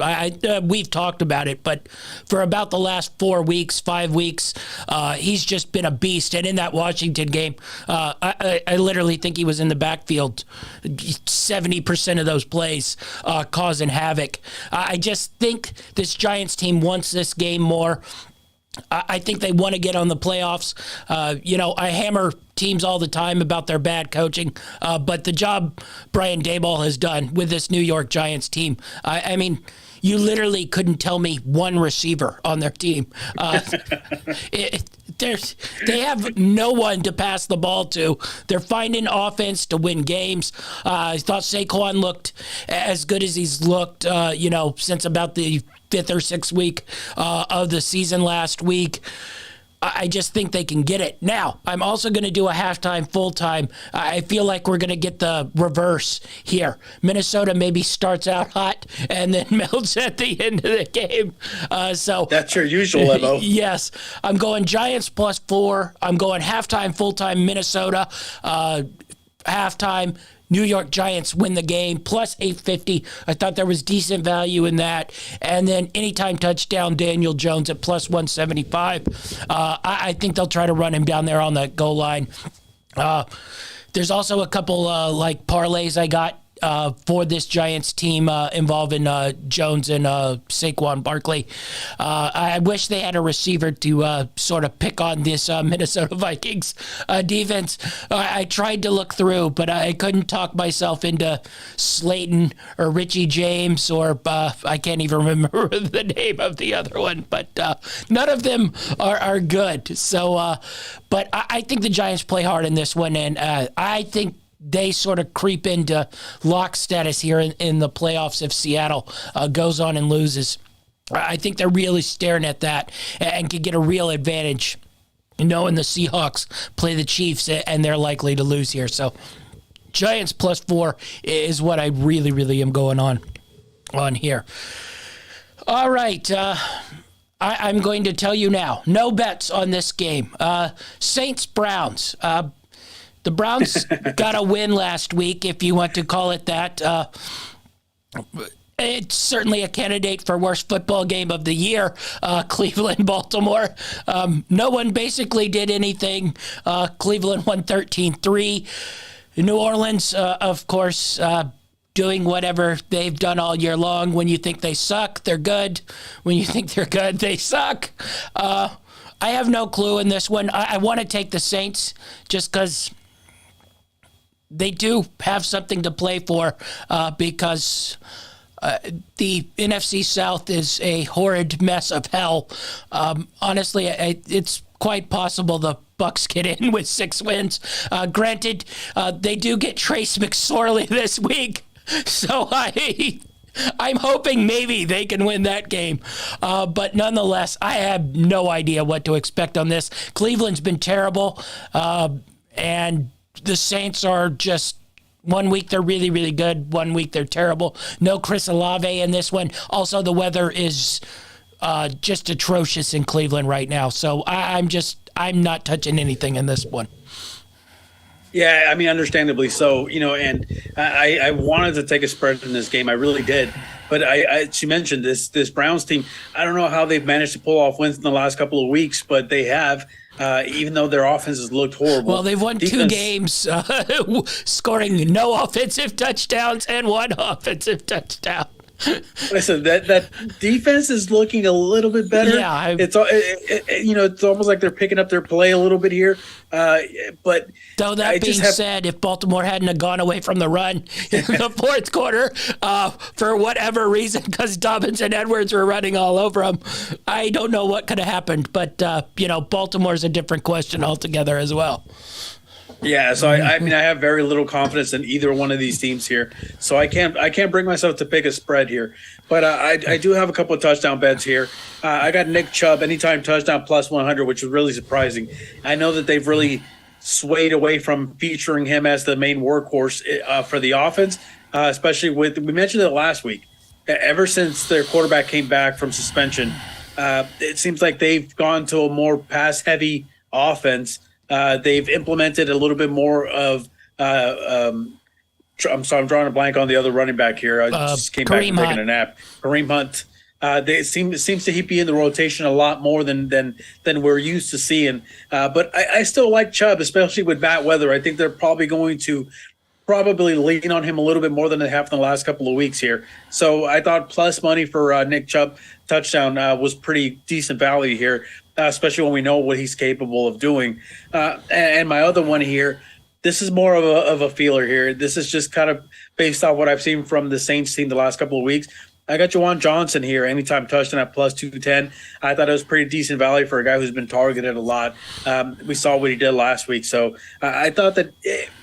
we've talked about it, but for about the last 5 weeks, he's just been a beast. And in that Washington game, I literally think he was in the backfield 70% of those plays, causing havoc. I just think this Giants team wants this game more. I think they want to get on the playoffs. I hammer teams all the time about their bad coaching, but the job Brian Daboll has done with this New York Giants team, I mean, you literally couldn't tell me one receiver on their team. They have no one to pass the ball to. They're finding offense to win games. I thought Saquon looked as good as he's looked, since about the 5th or 6th week of the season last week. I just think they can get it. Now, I'm also going to do a halftime, full-time. I feel like we're going to get the reverse here. Minnesota maybe starts out hot and then melts at the end of the game. So that's your usual MO. Yes. I'm going Giants +4. I'm going halftime, full-time Minnesota. Halftime, New York Giants win the game, +850. I thought there was decent value in that. And then anytime touchdown, Daniel Jones at +175. I think they'll try to run him down there on the goal line. There's also a couple parlays I got. for this Giants team involving Jones and Saquon Barkley. I wish they had a receiver to sort of pick on this Minnesota Vikings defense. I tried to look through, but I couldn't talk myself into Slayton or Richie James or I can't even remember the name of the other one, but none of them are good. So, but I think the Giants play hard in this one, and I think they sort of creep into lock status here in the playoffs if Seattle goes on and loses. I think they're really staring at that and can get a real advantage knowing the Seahawks play the Chiefs and they're likely to lose here. So Giants +4 is what I really, really am going on here. All right. I'm going to tell you now, no bets on this game. Saints-Browns. The Browns got a win last week, if you want to call it that. It's certainly a candidate for worst football game of the year, Cleveland-Baltimore. No one basically did anything. Cleveland won 13-3. New Orleans, of course, doing whatever they've done all year long. When you think they suck, they're good. When you think they're good, they suck. I have no clue in this one. I want to take the Saints just because they do have something to play for because the NFC South is a horrid mess of hell. Honestly, it's quite possible the Bucs get in with 6 wins. Granted, they do get Trace McSorley this week, so I'm hoping maybe they can win that game. But nonetheless, I have no idea what to expect on this. Cleveland's been terrible, and the Saints are just, one week they're really, really good. One week they're terrible. No Chris Olave in this one. Also, the weather is just atrocious in Cleveland right now. So I'm not touching anything in this one. Yeah, I mean, understandably so, and I wanted to take a spread in this game. I really did. But she mentioned this Browns team. I don't know how they've managed to pull off wins in the last couple of weeks, but they have. Even though their offense has looked horrible. Well, they've won 2 games, scoring no offensive touchdowns and 1 offensive touchdown. Listen, that defense is looking a little bit better. Yeah, it's almost like they're picking up their play a little bit here. But though that being said, if Baltimore hadn't have gone away from the run in the fourth quarter for whatever reason, because Dobbins and Edwards were running all over them, I don't know what could have happened. But Baltimore's a different question altogether as well. Yeah, so I mean, I have very little confidence in either one of these teams here, so I can't bring myself to pick a spread here. But I do have a couple of touchdown bets here. I got Nick Chubb anytime touchdown +100, which is really surprising. I know that they've really swayed away from featuring him as the main workhorse for the offense, especially we mentioned it last week. Ever since their quarterback came back from suspension, it seems like they've gone to a more pass-heavy offense. They've implemented a little bit more of I'm drawing a blank on the other running back here. I just came back from taking a nap. Kareem Hunt. It seems to be in the rotation a lot more than we're used to seeing. But I still like Chubb, especially with bad weather. I think they're probably going to lean on him a little bit more than they have in the last couple of weeks here. So I thought plus money for Nick Chubb touchdown was pretty decent value here. Especially when we know what he's capable of doing. And my other one here, this is more of a feeler here. This is just kind of based off what I've seen from the Saints team the last couple of weeks. I got Juwan Johnson here, anytime touchdown at +210. I thought it was pretty decent value for a guy who's been targeted a lot. We saw what he did last week. So I thought that,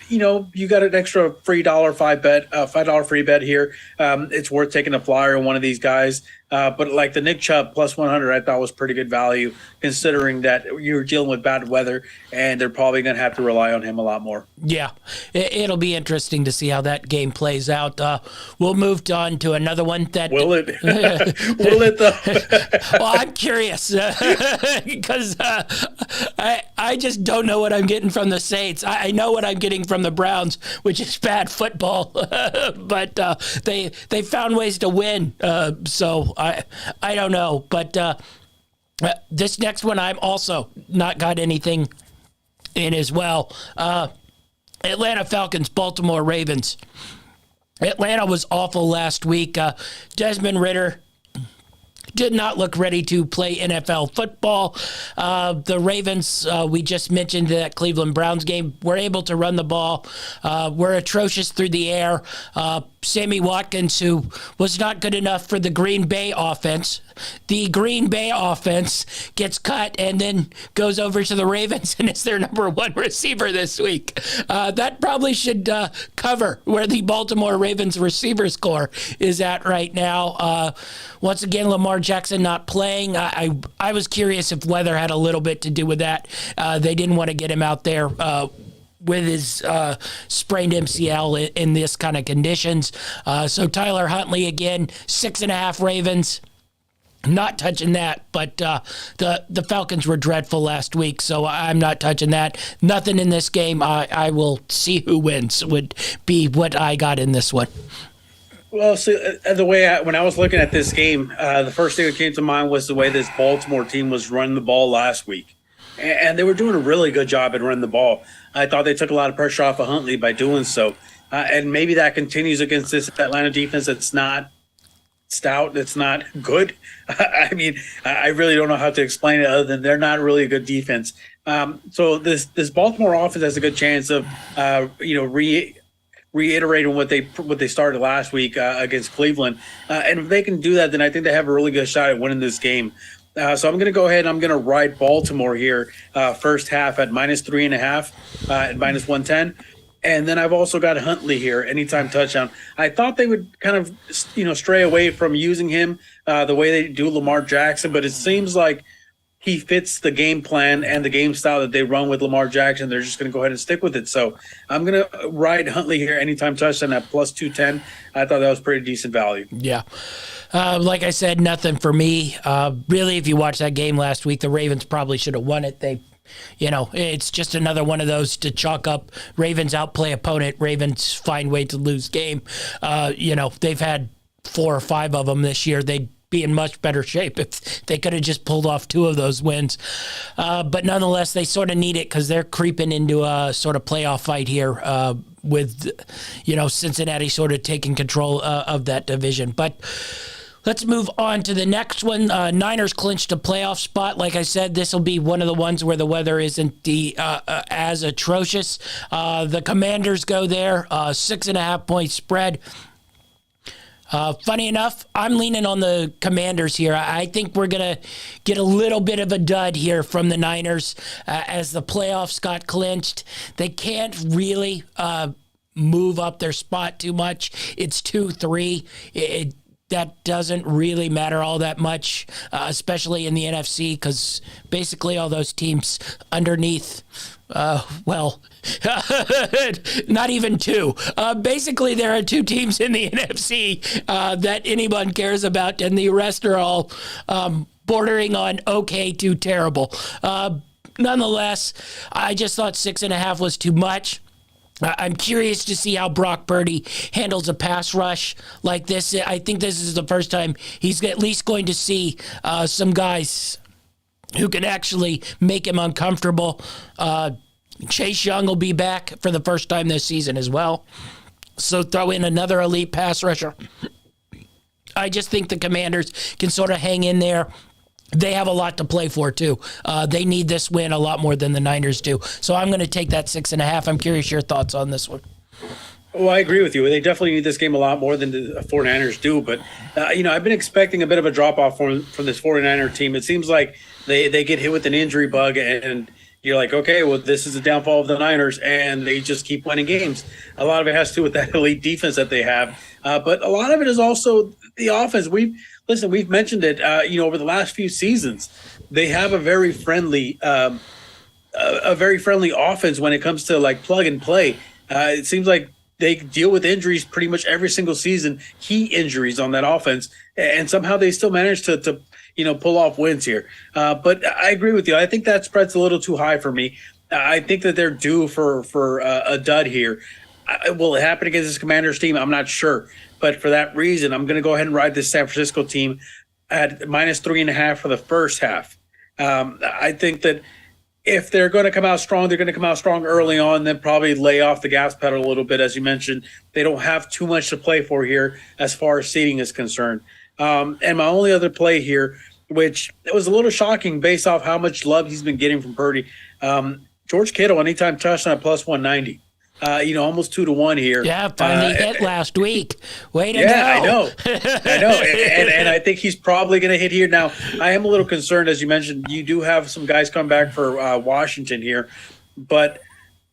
you got an extra free $5 free bet here. It's worth taking a flyer on one of these guys. But like the Nick Chubb +100, I thought was pretty good value considering that you're dealing with bad weather and they're probably going to have to rely on him a lot more. Yeah, it'll be interesting to see how that game plays out. We'll move on to another one that... Will it? Will it though? Well, I'm curious because I just don't know what I'm getting from the Saints. I know what I'm getting from the Browns, which is bad football, but they found ways to win. So I don't know, but this next one I'm also not got anything in as well. Atlanta Falcons, Baltimore Ravens. Atlanta was awful last week. Desmond Ridder did not look ready to play NFL football. The Ravens, we just mentioned that Cleveland Browns game, were able to run the ball, were atrocious through the air. Sammy Watkins, who was not good enough for the Green Bay offense. The Green Bay offense gets cut and then goes over to the Ravens and is their number one receiver this week. That probably should cover where the Baltimore Ravens receivers core is at right now. Once again, Lamar Jackson not playing. I was curious if weather had a little bit to do with that. They didn't want to get him out there with his sprained MCL in this kind of conditions. So Tyler Huntley again, 6.5 Ravens. Not touching that, but the Falcons were dreadful last week, so I'm not touching that. Nothing in this game. I will see who wins would be what I got in this one. Well, so when I was looking at this game, the first thing that came to mind was the way this Baltimore team was running the ball last week. And they were doing a really good job at running the ball. I thought they took a lot of pressure off of Huntley by doing so. And maybe that continues against this Atlanta defense that's not stout, that's not good. I mean, I really don't know how to explain it other than they're not really a good defense. So this Baltimore offense has a good chance of, reiterating what they started last week against Cleveland. And if they can do that, then I think they have a really good shot at winning this game. So I'm going to go ahead and I'm going to ride Baltimore here first half at -3.5 at -110. And then I've also got Huntley here, anytime touchdown. I thought they would kind of, stray away from using him the way they do Lamar Jackson, but it seems like he fits the game plan and the game style that they run with Lamar Jackson. They're just going to go ahead and stick with it. So I'm going to ride Huntley here, anytime touchdown at +210. I thought that was pretty decent value. Yeah. Like I said, nothing for me. Really, if you watched that game last week, the Ravens probably should have won it. It's just another one of those to chalk up. Ravens outplay opponent. Ravens find way to lose game. They've had 4 or 5 of them this year. They'd be in much better shape if they could have just pulled off 2 of those wins. But nonetheless, they sort of need it because they're creeping into a sort of playoff fight here with, Cincinnati sort of taking control of that division. But let's move on to the next one. Niners clinched a playoff spot. Like I said, this will be one of the ones where the weather isn't as atrocious. The Commanders go there, 6.5 point spread. Funny enough, I'm leaning on the Commanders here. I think we're going to get a little bit of a dud here from the Niners as the playoffs got clinched. They can't really move up their spot too much. It's 2-3. That doesn't really matter all that much, especially in the NFC, because basically all those teams underneath, not even 2. Basically, there are 2 teams in the NFC that anyone cares about, and the rest are all bordering on okay to terrible. Nonetheless, I just thought 6.5 was too much. I'm curious to see how Brock Purdy handles a pass rush like this. I think this is the first time he's at least going to see some guys who can actually make him uncomfortable. Chase Young will be back for the first time this season as well. So throw in another elite pass rusher. I just think the Commanders can sort of hang in there. They have a lot to play for, too. They need this win a lot more than the Niners do. So I'm going to take that 6.5. I'm curious your thoughts on this one. Well, I agree with you. They definitely need this game a lot more than the 49ers do. But, I've been expecting a bit of a drop-off from this 49er team. It seems like they get hit with an injury bug, and you're like, okay, well, this is the downfall of the Niners, and they just keep winning games. A lot of it has to do with that elite defense that they have. But a lot of it is also the offense. We've mentioned it, over the last few seasons. They have a very friendly offense when it comes to like plug and play. It seems like they deal with injuries pretty much every single season, key injuries on that offense, and somehow they still manage to pull off wins here. But I agree with you. I think that spread's a little too high for me. I think that they're due for a dud here. Will it happen against this Commanders team? I'm not sure. But for that reason, I'm going to go ahead and ride this San Francisco team at -3.5 for the first half. I think that if they're going to come out strong, they're going to come out strong early on, then probably lay off the gas pedal a little bit. As you mentioned, they don't have too much to play for here as far as seeding is concerned. And my only other play here, which it was a little shocking based off how much love he's been getting from Purdy, George Kittle, anytime touchdown at plus 190. Almost 2-1 here. Yeah, finally hit last week. Way to go. Yeah, I know. And I think he's probably going to hit here. Now, I am a little concerned, as you mentioned, you do have some guys come back for Washington here. But,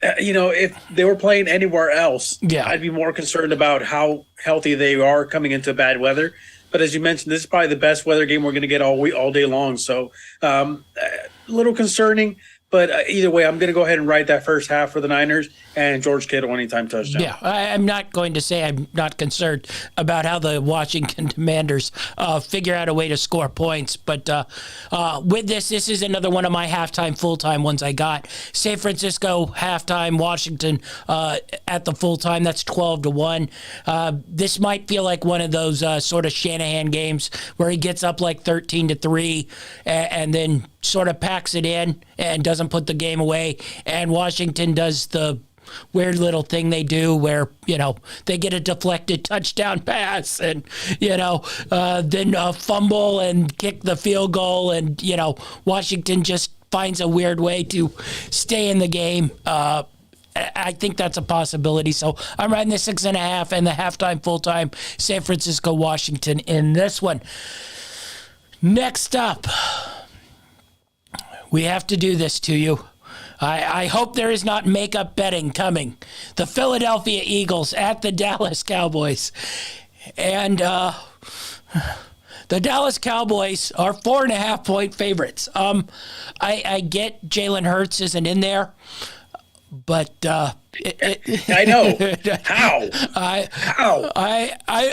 if they were playing anywhere else, I'd be more concerned about how healthy they are coming into bad weather. But as you mentioned, this is probably the best weather game we're going to get all day long. So a little concerning. But either way, I'm going to go ahead and write that first half for the Niners and George Kittle anytime touchdown. Yeah, I'm not going to say I'm not concerned about how the Washington Commanders figure out a way to score points. But with this is another one of my halftime, full-time ones I got. San Francisco, halftime, Washington at the full-time. That's 12-1. This might feel like one of those sort of Shanahan games where he gets up like 13-3 and then sort of packs it in and doesn't put the game away. And Washington does the weird little thing they do where, they get a deflected touchdown pass and, then fumble and kick the field goal. And, Washington just finds a weird way to stay in the game. I think that's a possibility. So I'm riding the 6.5 and the halftime, full-time San Francisco, Washington in this one. Next up, we have to do this to you. I hope there is not makeup betting coming. The Philadelphia Eagles at the Dallas Cowboys. And the Dallas Cowboys are 4.5-point favorites. I get Jalen Hurts isn't in there, but I know. How?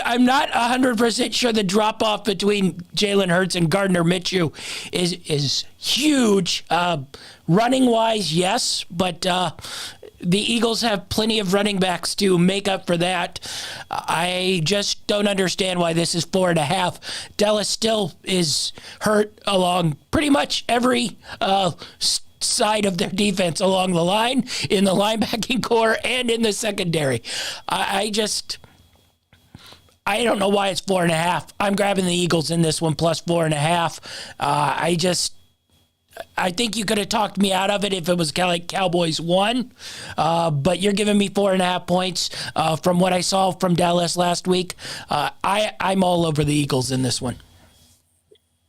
I'm not 100% sure the drop off between Jalen Hurts and Gardner Minshew is huge. Running wise, yes, but the Eagles have plenty of running backs to make up for that. I just don't understand why this is 4.5. Dallas still is hurt along pretty much every side of their defense, along the line, in the linebacking core, and in the secondary. I don't know why it's 4.5. I'm grabbing the Eagles in this one plus 4.5. I think you could have talked me out of it if it was like Cowboys won, but you're giving me 4.5 points from what I saw from Dallas last week. I'm all over the Eagles in this one.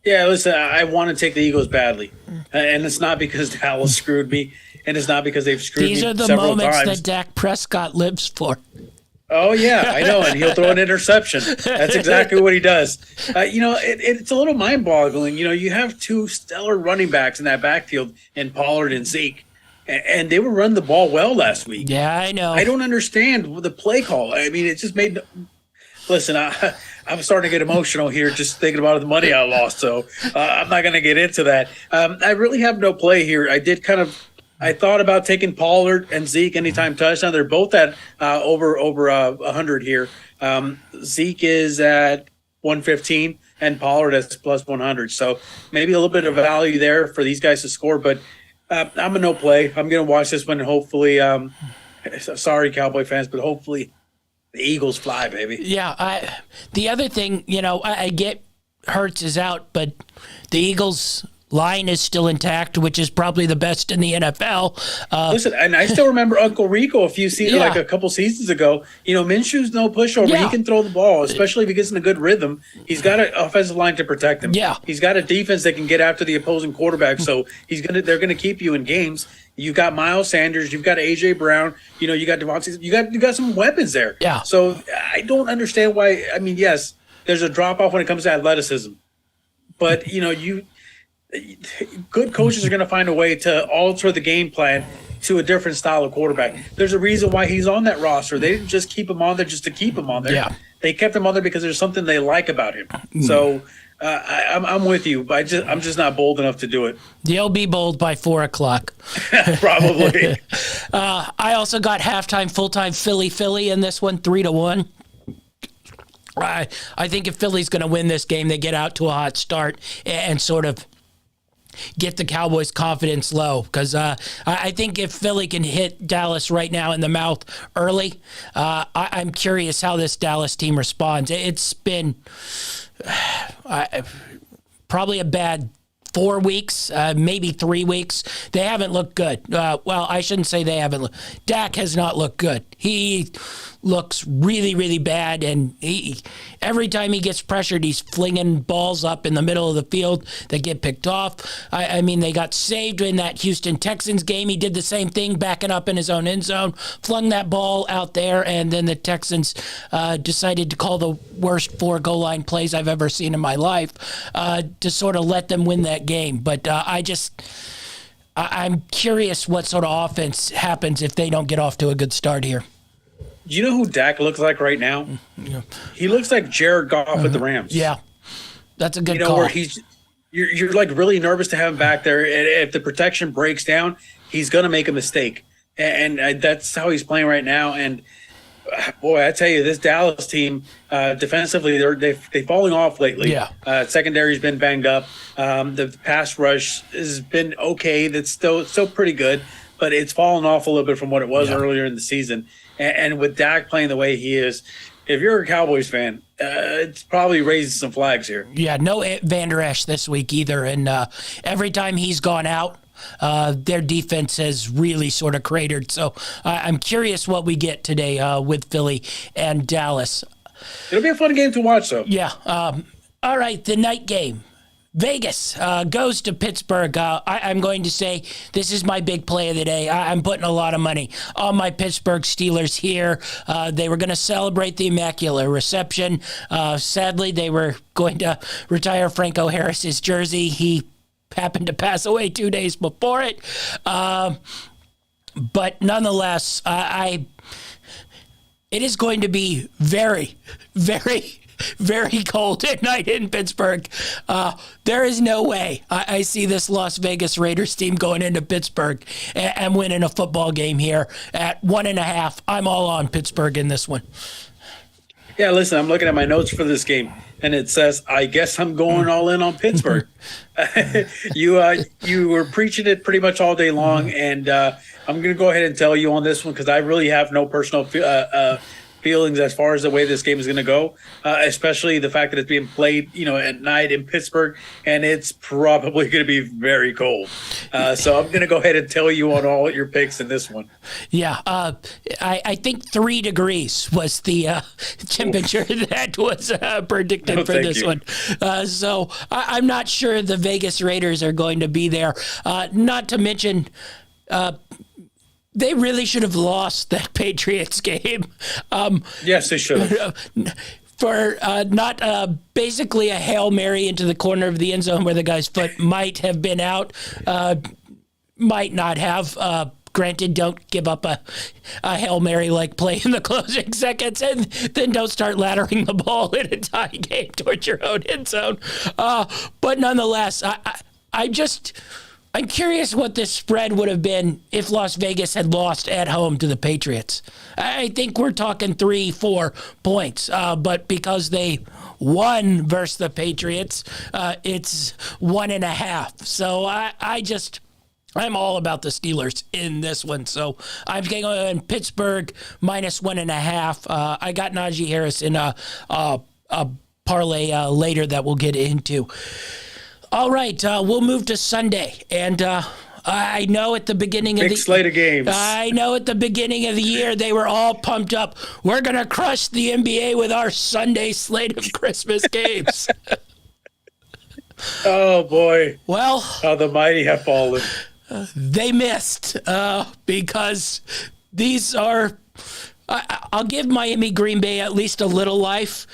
Yeah, listen, I want to take the Eagles badly, and it's not because Dallas screwed me, and it's not because they've screwed me several times. These are the moments that Dak Prescott lives for. Oh, yeah, I know, and he'll throw an interception. That's exactly what he does. It's a little mind-boggling. You have two stellar running backs in that backfield in Pollard and Zeke, and they were running the ball well last week. Yeah, I know. I don't understand the play call. I mean, it just made – listen, I'm starting to get emotional here just thinking about the money I lost, so I'm not going to get into that. I really have no play here. I thought about taking Pollard and Zeke anytime touchdown. They're both at over 100 here. Zeke is at 115 and Pollard is plus 100. So maybe a little bit of value there for these guys to score. But I'm a no play. I'm going to watch this one and hopefully sorry, Cowboy fans, but hopefully the Eagles fly, baby. Yeah. The other thing, I get Hurts is out, but the Eagles line is still intact, which is probably the best in the NFL. Listen, and I still remember Uncle Rico a couple seasons ago. Minshew's no pushover. Yeah. He can throw the ball, especially if he gets in a good rhythm. He's got an offensive line to protect him. Yeah. He's got a defense that can get after the opposing quarterback. So they're gonna keep you in games. You've got Miles Sanders. You've got AJ Brown. You got Devontae. You got some weapons there. Yeah. So I don't understand why. I mean, yes, there's a drop off when it comes to athleticism, but good coaches are going to find a way to alter the game plan to a different style of quarterback. There's a reason why he's on that roster. They didn't just keep him on there just to keep him on there. Yeah. They kept him on there because there's something they like about him. So I'm with you, but I'm just not bold enough to do it. You'll be bold by 4:00. Probably. I also got halftime, full-time Philly in this one, 3-1. I think if Philly's going to win this game, they get out to a hot start and sort of get the Cowboys' confidence low, because I think if Philly can hit Dallas right now in the mouth early, I'm curious how this Dallas team responds. It's been probably a bad 4 weeks, maybe 3 weeks. They haven't looked good. Well, I shouldn't say they haven't. Dak has not looked good. He looks really, really bad, and every time he gets pressured, he's flinging balls up in the middle of the field that get picked off. I mean, they got saved in that Houston Texans game. He did the same thing, backing up in his own end zone, flung that ball out there, and then the Texans decided to call the worst 4 goal line plays I've ever seen in my life to sort of let them win that game. But I'm curious what sort of offense happens if they don't get off to a good start here. Do you know who Dak looks like right now? Yeah. He looks like Jared Goff with the Rams. Yeah, that's a good call. Where you're like really nervous to have him back there. And if the protection breaks down, he's going to make a mistake. And that's how he's playing right now. And boy, I tell you, this Dallas team defensively, they're falling off lately. Yeah. Secondary's been banged up. The pass rush has been okay. That's still pretty good, but it's fallen off a little bit from what it was earlier in the season. And with Dak playing the way he is, if you're a Cowboys fan, it's probably raising some flags here. Yeah, no Van Der Esch this week either. And every time he's gone out, their defense has really sort of cratered. So I'm curious what we get today with Philly and Dallas. It'll be a fun game to watch, though. Yeah. All right, the night game. Vegas goes to Pittsburgh. I'm going to say this is my big play of the day. I'm putting a lot of money on my Pittsburgh Steelers here. They were going to celebrate the Immaculate Reception. Sadly, they were going to retire Franco Harris's jersey. He happened to pass away 2 days before it. But nonetheless, it is going to be very, very, very cold at night in Pittsburgh. There is no way I see this Las Vegas Raiders team going into Pittsburgh and winning a football game here at 1.5. I'm all on Pittsburgh in this one. Yeah, listen, I'm looking at my notes for this game, and it says, I guess I'm going all in on Pittsburgh. You were preaching it pretty much all day long, and I'm going to go ahead and tell you on this one because I really have no personal feelings as far as the way this game is going to go, especially the fact that it's being played, at night in Pittsburgh, and it's probably going to be very cold. So I'm going to go ahead and tell you on all your picks in this one. Yeah, I think 3 degrees was the temperature that was predicted for this one. So I'm not sure the Vegas Raiders are going to be there. Not to mention, they really should have lost that Patriots game. Yes, they should have. For not basically a Hail Mary into the corner of the end zone where the guy's foot might have been out, might not have. Granted, don't give up a Hail Mary-like play in the closing seconds, and then don't start laddering the ball in a tie game towards your own end zone. But nonetheless, I'm curious what this spread would have been if Las Vegas had lost at home to the Patriots. I think we're talking 3-4 points, but because they won versus the Patriots, it's 1.5. So I'm all about the Steelers in this one. So I'm going Pittsburgh minus 1.5. I got Najee Harris in a parlay later that we'll get into. All right, we'll move to Sunday, and I know at the beginning of the slate of games. I know at the beginning of the year they were all pumped up. We're gonna crush the NBA with our Sunday slate of Christmas games. Oh boy! Well, how the mighty have fallen. They missed because these are. I'll give Miami Green Bay at least a little life,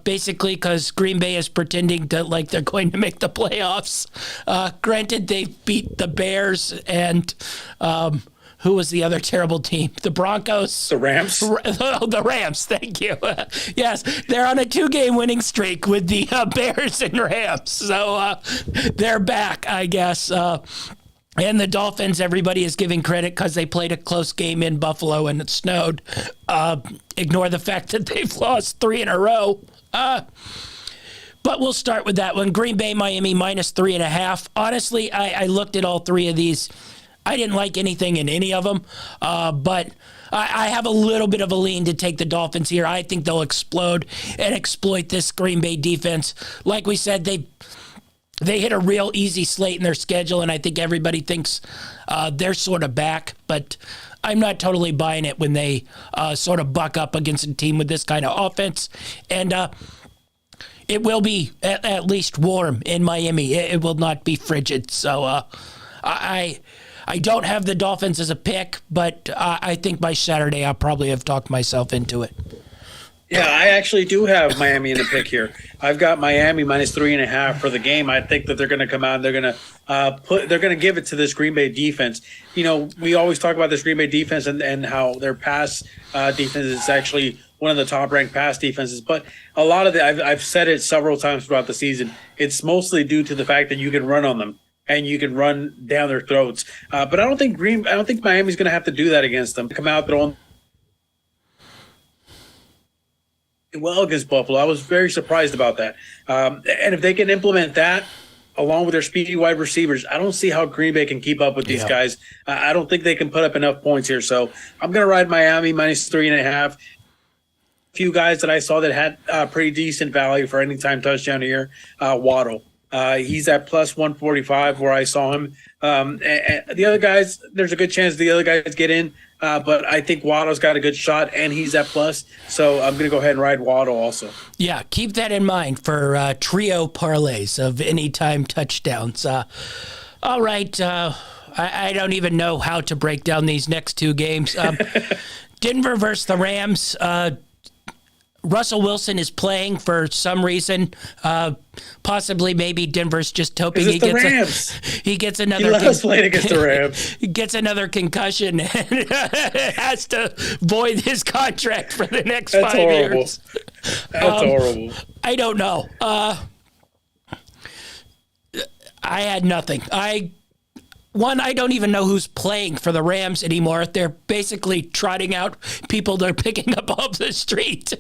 basically because Green Bay is pretending to like they're going to make the playoffs. Granted, they beat the Bears and who was the other terrible team? The Broncos? The Rams? The Rams, thank you. Yes, they're on a 2-game winning streak with the Bears and Rams. So they're back, I guess. And the Dolphins, everybody is giving credit because they played a close game in Buffalo and it snowed. Ignore the fact that they've lost 3 in a row. But we'll start with that one. Green Bay, Miami, -3.5. Honestly, I looked at all three of these. I didn't like anything in any of them, but I have a little bit of a lean to take the Dolphins here. I think they'll explode and exploit this Green Bay defense. Like we said, they hit a real easy slate in their schedule, and I think everybody thinks they're sort of back, but I'm not totally buying it when they sort of buck up against a team with this kind of offense. And it will be at least warm in Miami. It will not be frigid. So I don't have the Dolphins as a pick, but I think by Saturday I'll probably have talked myself into it. Yeah, I actually do have Miami in the pick here. I've got Miami -3.5 for the game. I think that they're going to come out and they're going to give it to this Green Bay defense. You know, we always talk about this Green Bay defense and how their pass defense is actually one of the top-ranked pass defenses. But a lot of I've said it several times throughout the season. It's mostly due to the fact that you can run on them and you can run down their throats. But I don't think Miami's going to have to do that against them. Come out throwing well against Buffalo. I was very surprised about that. And if they can implement that along with their speedy wide receivers, I don't see how Green Bay can keep up with these guys. I don't think they can put up enough points here. So I'm going to ride Miami -3.5. A few guys that I saw that had pretty decent value for anytime touchdown here. Waddle. He's at +145 where I saw him. And the other guys, there's a good chance the other guys get in. But I think Waddle's got a good shot, and he's at plus. So I'm going to go ahead and ride Waddle also. Yeah, keep that in mind for trio parlays of anytime touchdowns. All right, I don't even know how to break down these next two games. Denver versus the Rams. Russell Wilson is playing for some reason. Possibly, maybe Denver's just hoping he gets another. He loves playing against the Rams. He gets another concussion and has to void his contract for the next 5 years. That's horrible. I don't know. I had nothing. I don't even know who's playing for the Rams anymore. They're basically trotting out people they're picking up off the street.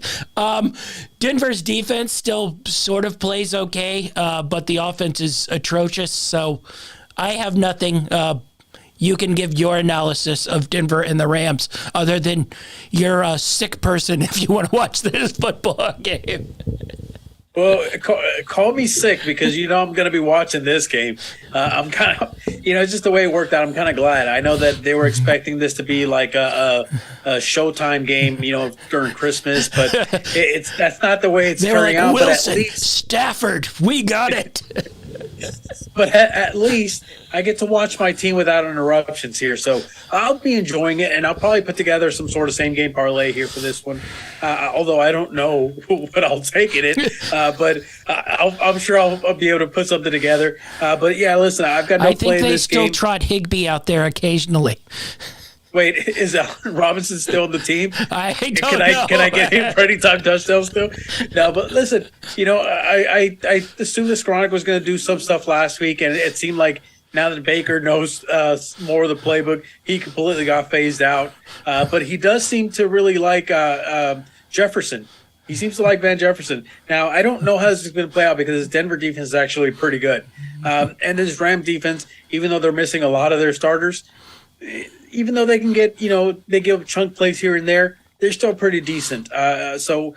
Denver's defense still sort of plays okay, but the offense is atrocious. So I have nothing. You can give your analysis of Denver and the Rams other than you're a sick person if you want to watch this football game. Well, call me sick because I'm going to be watching this game. I'm kind of, just the way it worked out. I'm kind of glad. I know that they were expecting this to be like a Showtime game, during Christmas, but that's not the way it's turning out. Wilson, but at least Stafford, we got it. But at least I get to watch my team without interruptions here. So I'll be enjoying it, and I'll probably put together some sort of same-game parlay here for this one, although I don't know what I'll take in it. But I'm sure I'll be able to put something together. But, yeah, listen, I've got no play in this game. I think they still trot Higbee out there occasionally. Wait, is Robinson still on the team? I don't know. Can I get him for anytime touchdowns still? No, but listen, I assumed this Skoranek was going to do some stuff last week, and it seemed like now that Baker knows more of the playbook, he completely got phased out. But he does seem to really like Jefferson. He seems to like Van Jefferson. Now, I don't know how this is going to play out because his Denver defense is actually pretty good. And his Ram defense, even though they're missing a lot of their starters, even though they can get, they give chunk plays here and there, they're still pretty decent. So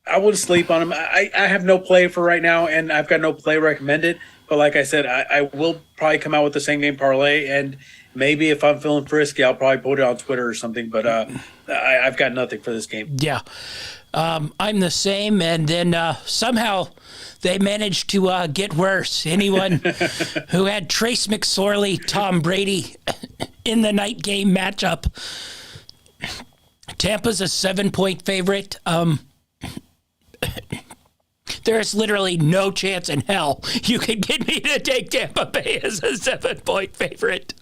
I wouldn't sleep on them. I have no play for right now, and I've got no play recommended. But like I said, I will probably come out with the same game parlay, and maybe if I'm feeling frisky, I'll probably put it on Twitter or something. But I've got nothing for this game. Yeah. I'm the same, and then somehow they managed to get worse. Anyone who had Trace McSorley, Tom Brady in the night game matchup, Tampa's a 7-point favorite. There's literally no chance in hell you could get me to take Tampa Bay as a 7-point favorite.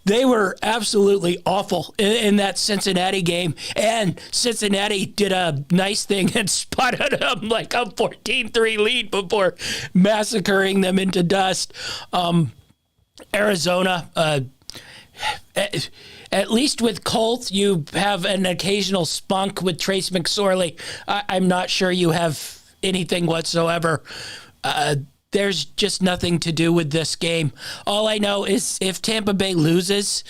They were absolutely awful in that Cincinnati game, and Cincinnati did a nice thing and spotted them like a 14-3 lead before massacring them into dust. Arizona, at least with Colts, you have an occasional spunk with Trace McSorley. I'm not sure you have anything whatsoever. There's just nothing to do with this game. All I know is if Tampa Bay loses,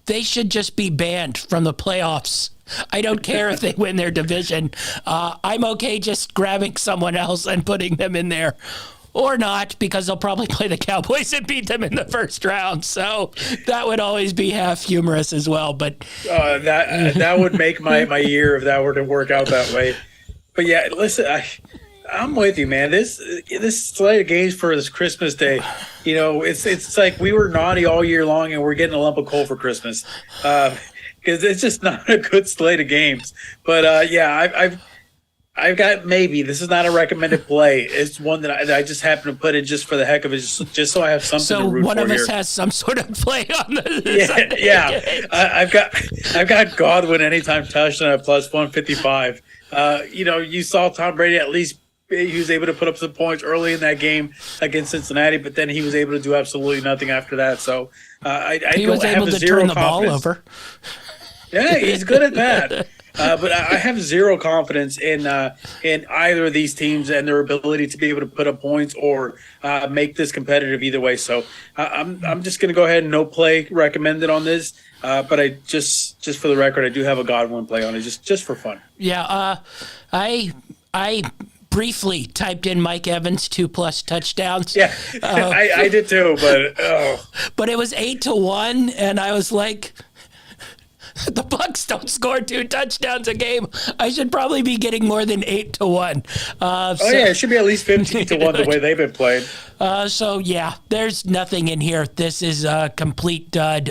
they should just be banned from the playoffs. I don't care if they win their division. I'm okay just grabbing someone else and putting them in there. Or not, because they'll probably play the Cowboys and beat them in the first round. So that would always be half humorous as well. But that would make my year if that were to work out that way. But yeah, listen, I'm with you, man. This slate of games for this Christmas Day, it's like we were naughty all year long and we're getting a lump of coal for Christmas because it's just not a good slate of games. But I've got maybe this is not a recommended play. It's one that I just happen to put in just for the heck of it, just so I have something to root for. So one of us here. has some sort of play on the I've got Godwin anytime touchdown at plus 155. You saw Tom Brady at least. He was able to put up some points early in that game against Cincinnati, but then he was able to do absolutely nothing after that. So he was able to turn the ball over. Yeah, he's good at that. But I have zero confidence in either of these teams and their ability to be able to put up points or make this competitive either way. So I'm just going to go ahead and no play recommended on this. But I just for the record, I do have a Godwin play on it just for fun. Yeah, I briefly typed in Mike Evans 2+ touchdowns. Yeah, I did too, but it was 8-1, and I was like, the Bucks don't score 2 touchdowns a game. I should probably be getting more than 8-1. It should be at least 15-1 the way they've been playing. So yeah, there's nothing in here. This is a complete dud.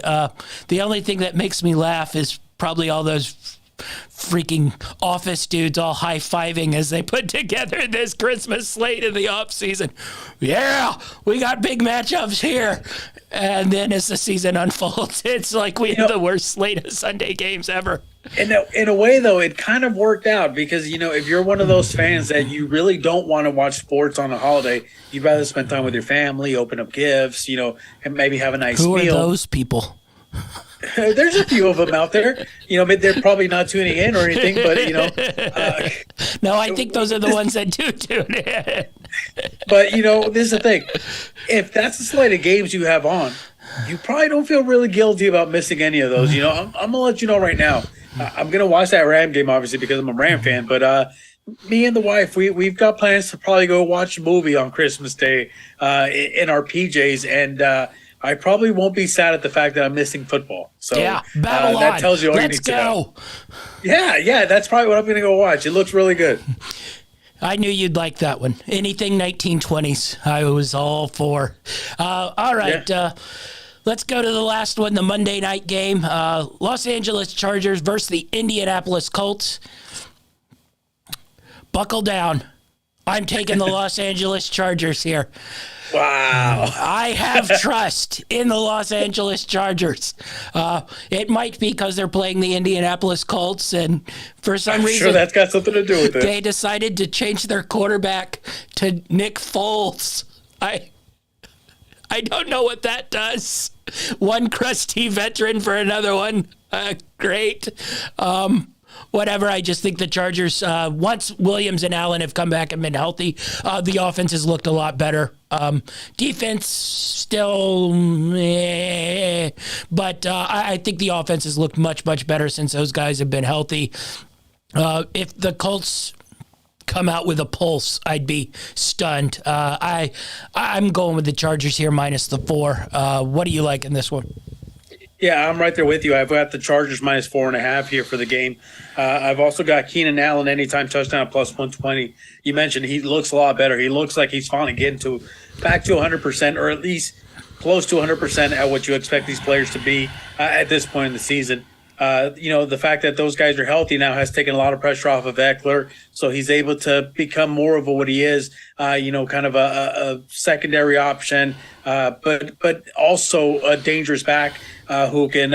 The only thing that makes me laugh is probably all those freaking office dudes all high-fiving as they put together this Christmas slate in the offseason. Yeah, we got big matchups here. And then as the season unfolds, it's like we have the worst slate of Sunday games ever. In a way, though, it kind of worked out because, if you're one of those fans that you really don't want to watch sports on a holiday, you'd rather spend time with your family, open up gifts, and maybe have a nice meal. Who are those people? There's a few of them out there, but they're probably not tuning in or anything. But no, I think those are the ones that do tune in. But this is the thing: if that's the slate of games you have on, you probably don't feel really guilty about missing any of those. I'm gonna let you know right now. I'm gonna watch that Ram game, obviously, because I'm a Ram fan. But me and the wife, we've got plans to probably go watch a movie on Christmas Day in our PJs, and I probably won't be sad at the fact that I'm missing football. So yeah, Babylon. That tells you all you need to know. Yeah, that's probably what I'm going to go watch. It looks really good. I knew you'd like that one. Anything 1920s, I was all for. All right, let's go to the last one, the Monday night game. Los Angeles Chargers versus the Indianapolis Colts. Buckle down. I'm taking the Los Angeles Chargers here. Wow. I have trust in the Los Angeles Chargers. It might be because they're playing the Indianapolis Colts, and for some reason, sure that's got something to do with it. They decided to change their quarterback to Nick Foles. I don't know what that does. One crusty veteran for another one. Great. Whatever. I just think the Chargers, once Williams and Allen have come back and been healthy, the offense has looked a lot better. Defense still, but I think the offense has looked much, much better since those guys have been healthy. If the Colts come out with a pulse, I'd be stunned. I'm going with the Chargers here minus the 4. What do you like in this one? Yeah, I'm right there with you. I've got the Chargers minus 4.5 here for the game. I've also got Keenan Allen anytime touchdown plus 120. You mentioned he looks a lot better. He looks like he's finally getting back to 100%, or at least close to 100% at what you expect these players to be at this point in the season. The fact that those guys are healthy now has taken a lot of pressure off of Eckler, so he's able to become more of what he is, kind of a secondary option, but also a dangerous back who can,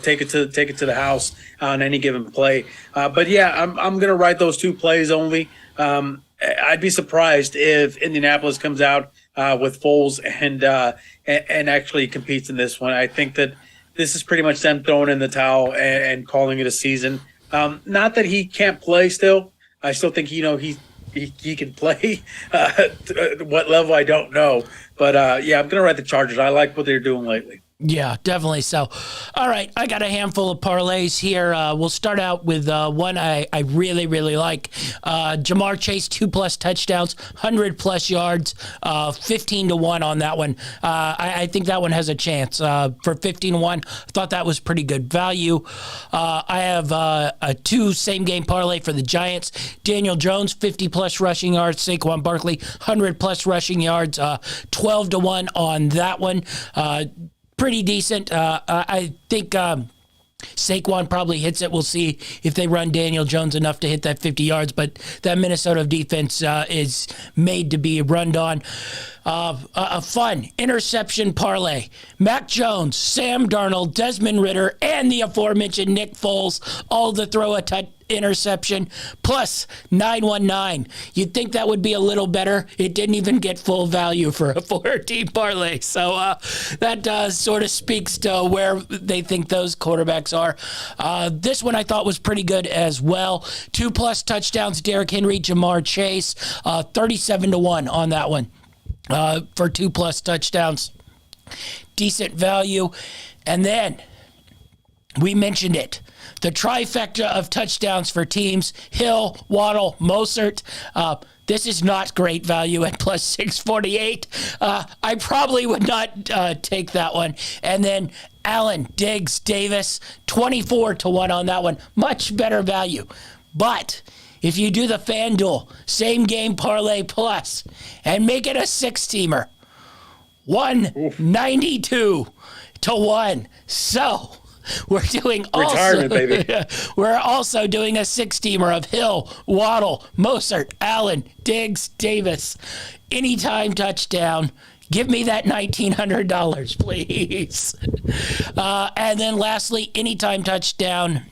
take it to the house on any given play. But yeah, I'm going to write those 2 plays only. I'd be surprised if Indianapolis comes out with Foles and actually competes in this one. I think that this is pretty much them throwing in the towel and calling it a season. Not that he can't play still. I still think, he he can play. What level, I don't know. But, yeah, I'm going to ride the Chargers. I like what they're doing lately. Yeah, definitely so. All right, I got a handful of parlays here. We'll start out with one I really, really like. Jamar Chase, 2+ touchdowns, 100+ yards, 15-1 on that one. I think that one has a chance. For 15-1, I thought that was pretty good value. I have a 2 same-game parlay for the Giants. Daniel Jones, 50+ rushing yards. Saquon Barkley, 100+ rushing yards, 12-1 on that one. Pretty decent. I think Saquon probably hits it. We'll see if they run Daniel Jones enough to hit that 50 yards, but that Minnesota defense is made to be run on. A fun interception parlay. Mac Jones, Sam Darnold, Desmond Ridder, and the aforementioned Nick Foles, all to throw a interception, plus 919. You'd think that would be a little better. It didn't even get full value for a 4-team parlay. So that sort of speaks to where they think those quarterbacks are. This one I thought was pretty good as well. 2+ touchdowns, Derrick Henry, Jamar Chase, 37-1 on that one. For 2+ touchdowns. Decent value. And then, we mentioned it, the trifecta of touchdowns for teams, Hill, Waddle, Mostert. This is not great value at plus 648. I probably would not take that one. And then Allen, Diggs, Davis, 24-1 on that one. Much better value. But if you do the FanDuel same game parlay plus and make it a 6-teamer, 192-1. So we're doing retirement, baby. We're also doing a 6-teamer of Hill, Waddle, Mostert, Allen, Diggs, Davis. Anytime touchdown. Give me that $1,900, please. And then lastly, anytime touchdown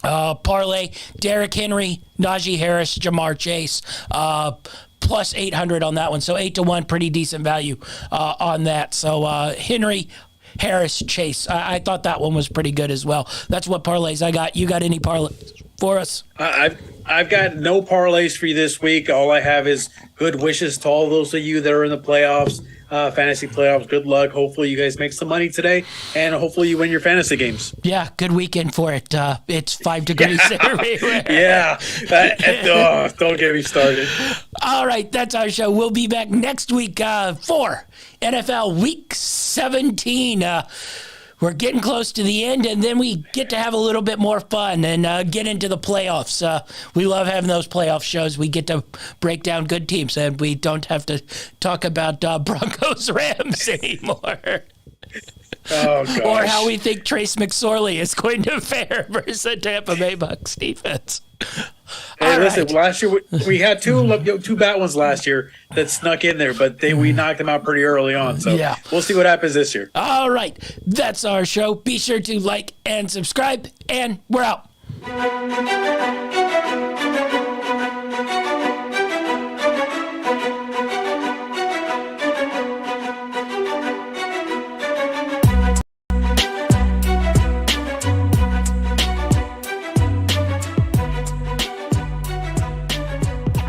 parlay, Derrick Henry, Najee Harris, Jamar Chase, plus 800 on that one. So 8-1, pretty decent value on that. So Henry, Harris, Chase. I thought that one was pretty good as well. That's what parlays I got. You got any parlays for us? I've got no parlays for you this week. All I have is good wishes to all those of you that are in the playoffs, fantasy playoffs. Good luck. Hopefully you guys make some money today, and hopefully you win your fantasy games. Yeah, good weekend for it. It's 5 degrees everywhere. Yeah. Don't get me started. All right, that's our show. We'll be back next week for NFL Week 17. We're getting close to the end, and then we get to have a little bit more fun and get into the playoffs. We love having those playoff shows. We get to break down good teams, and we don't have to talk about Broncos-Rams anymore. Oh, gosh. Or how we think Trace McSorley is going to fare versus the Tampa Bay Bucs defense. Hey, listen, last year we had two bad ones last year that snuck in there, but we knocked them out pretty early on. So yeah. We'll see what happens this year. All right. That's our show. Be sure to like and subscribe, and we're out.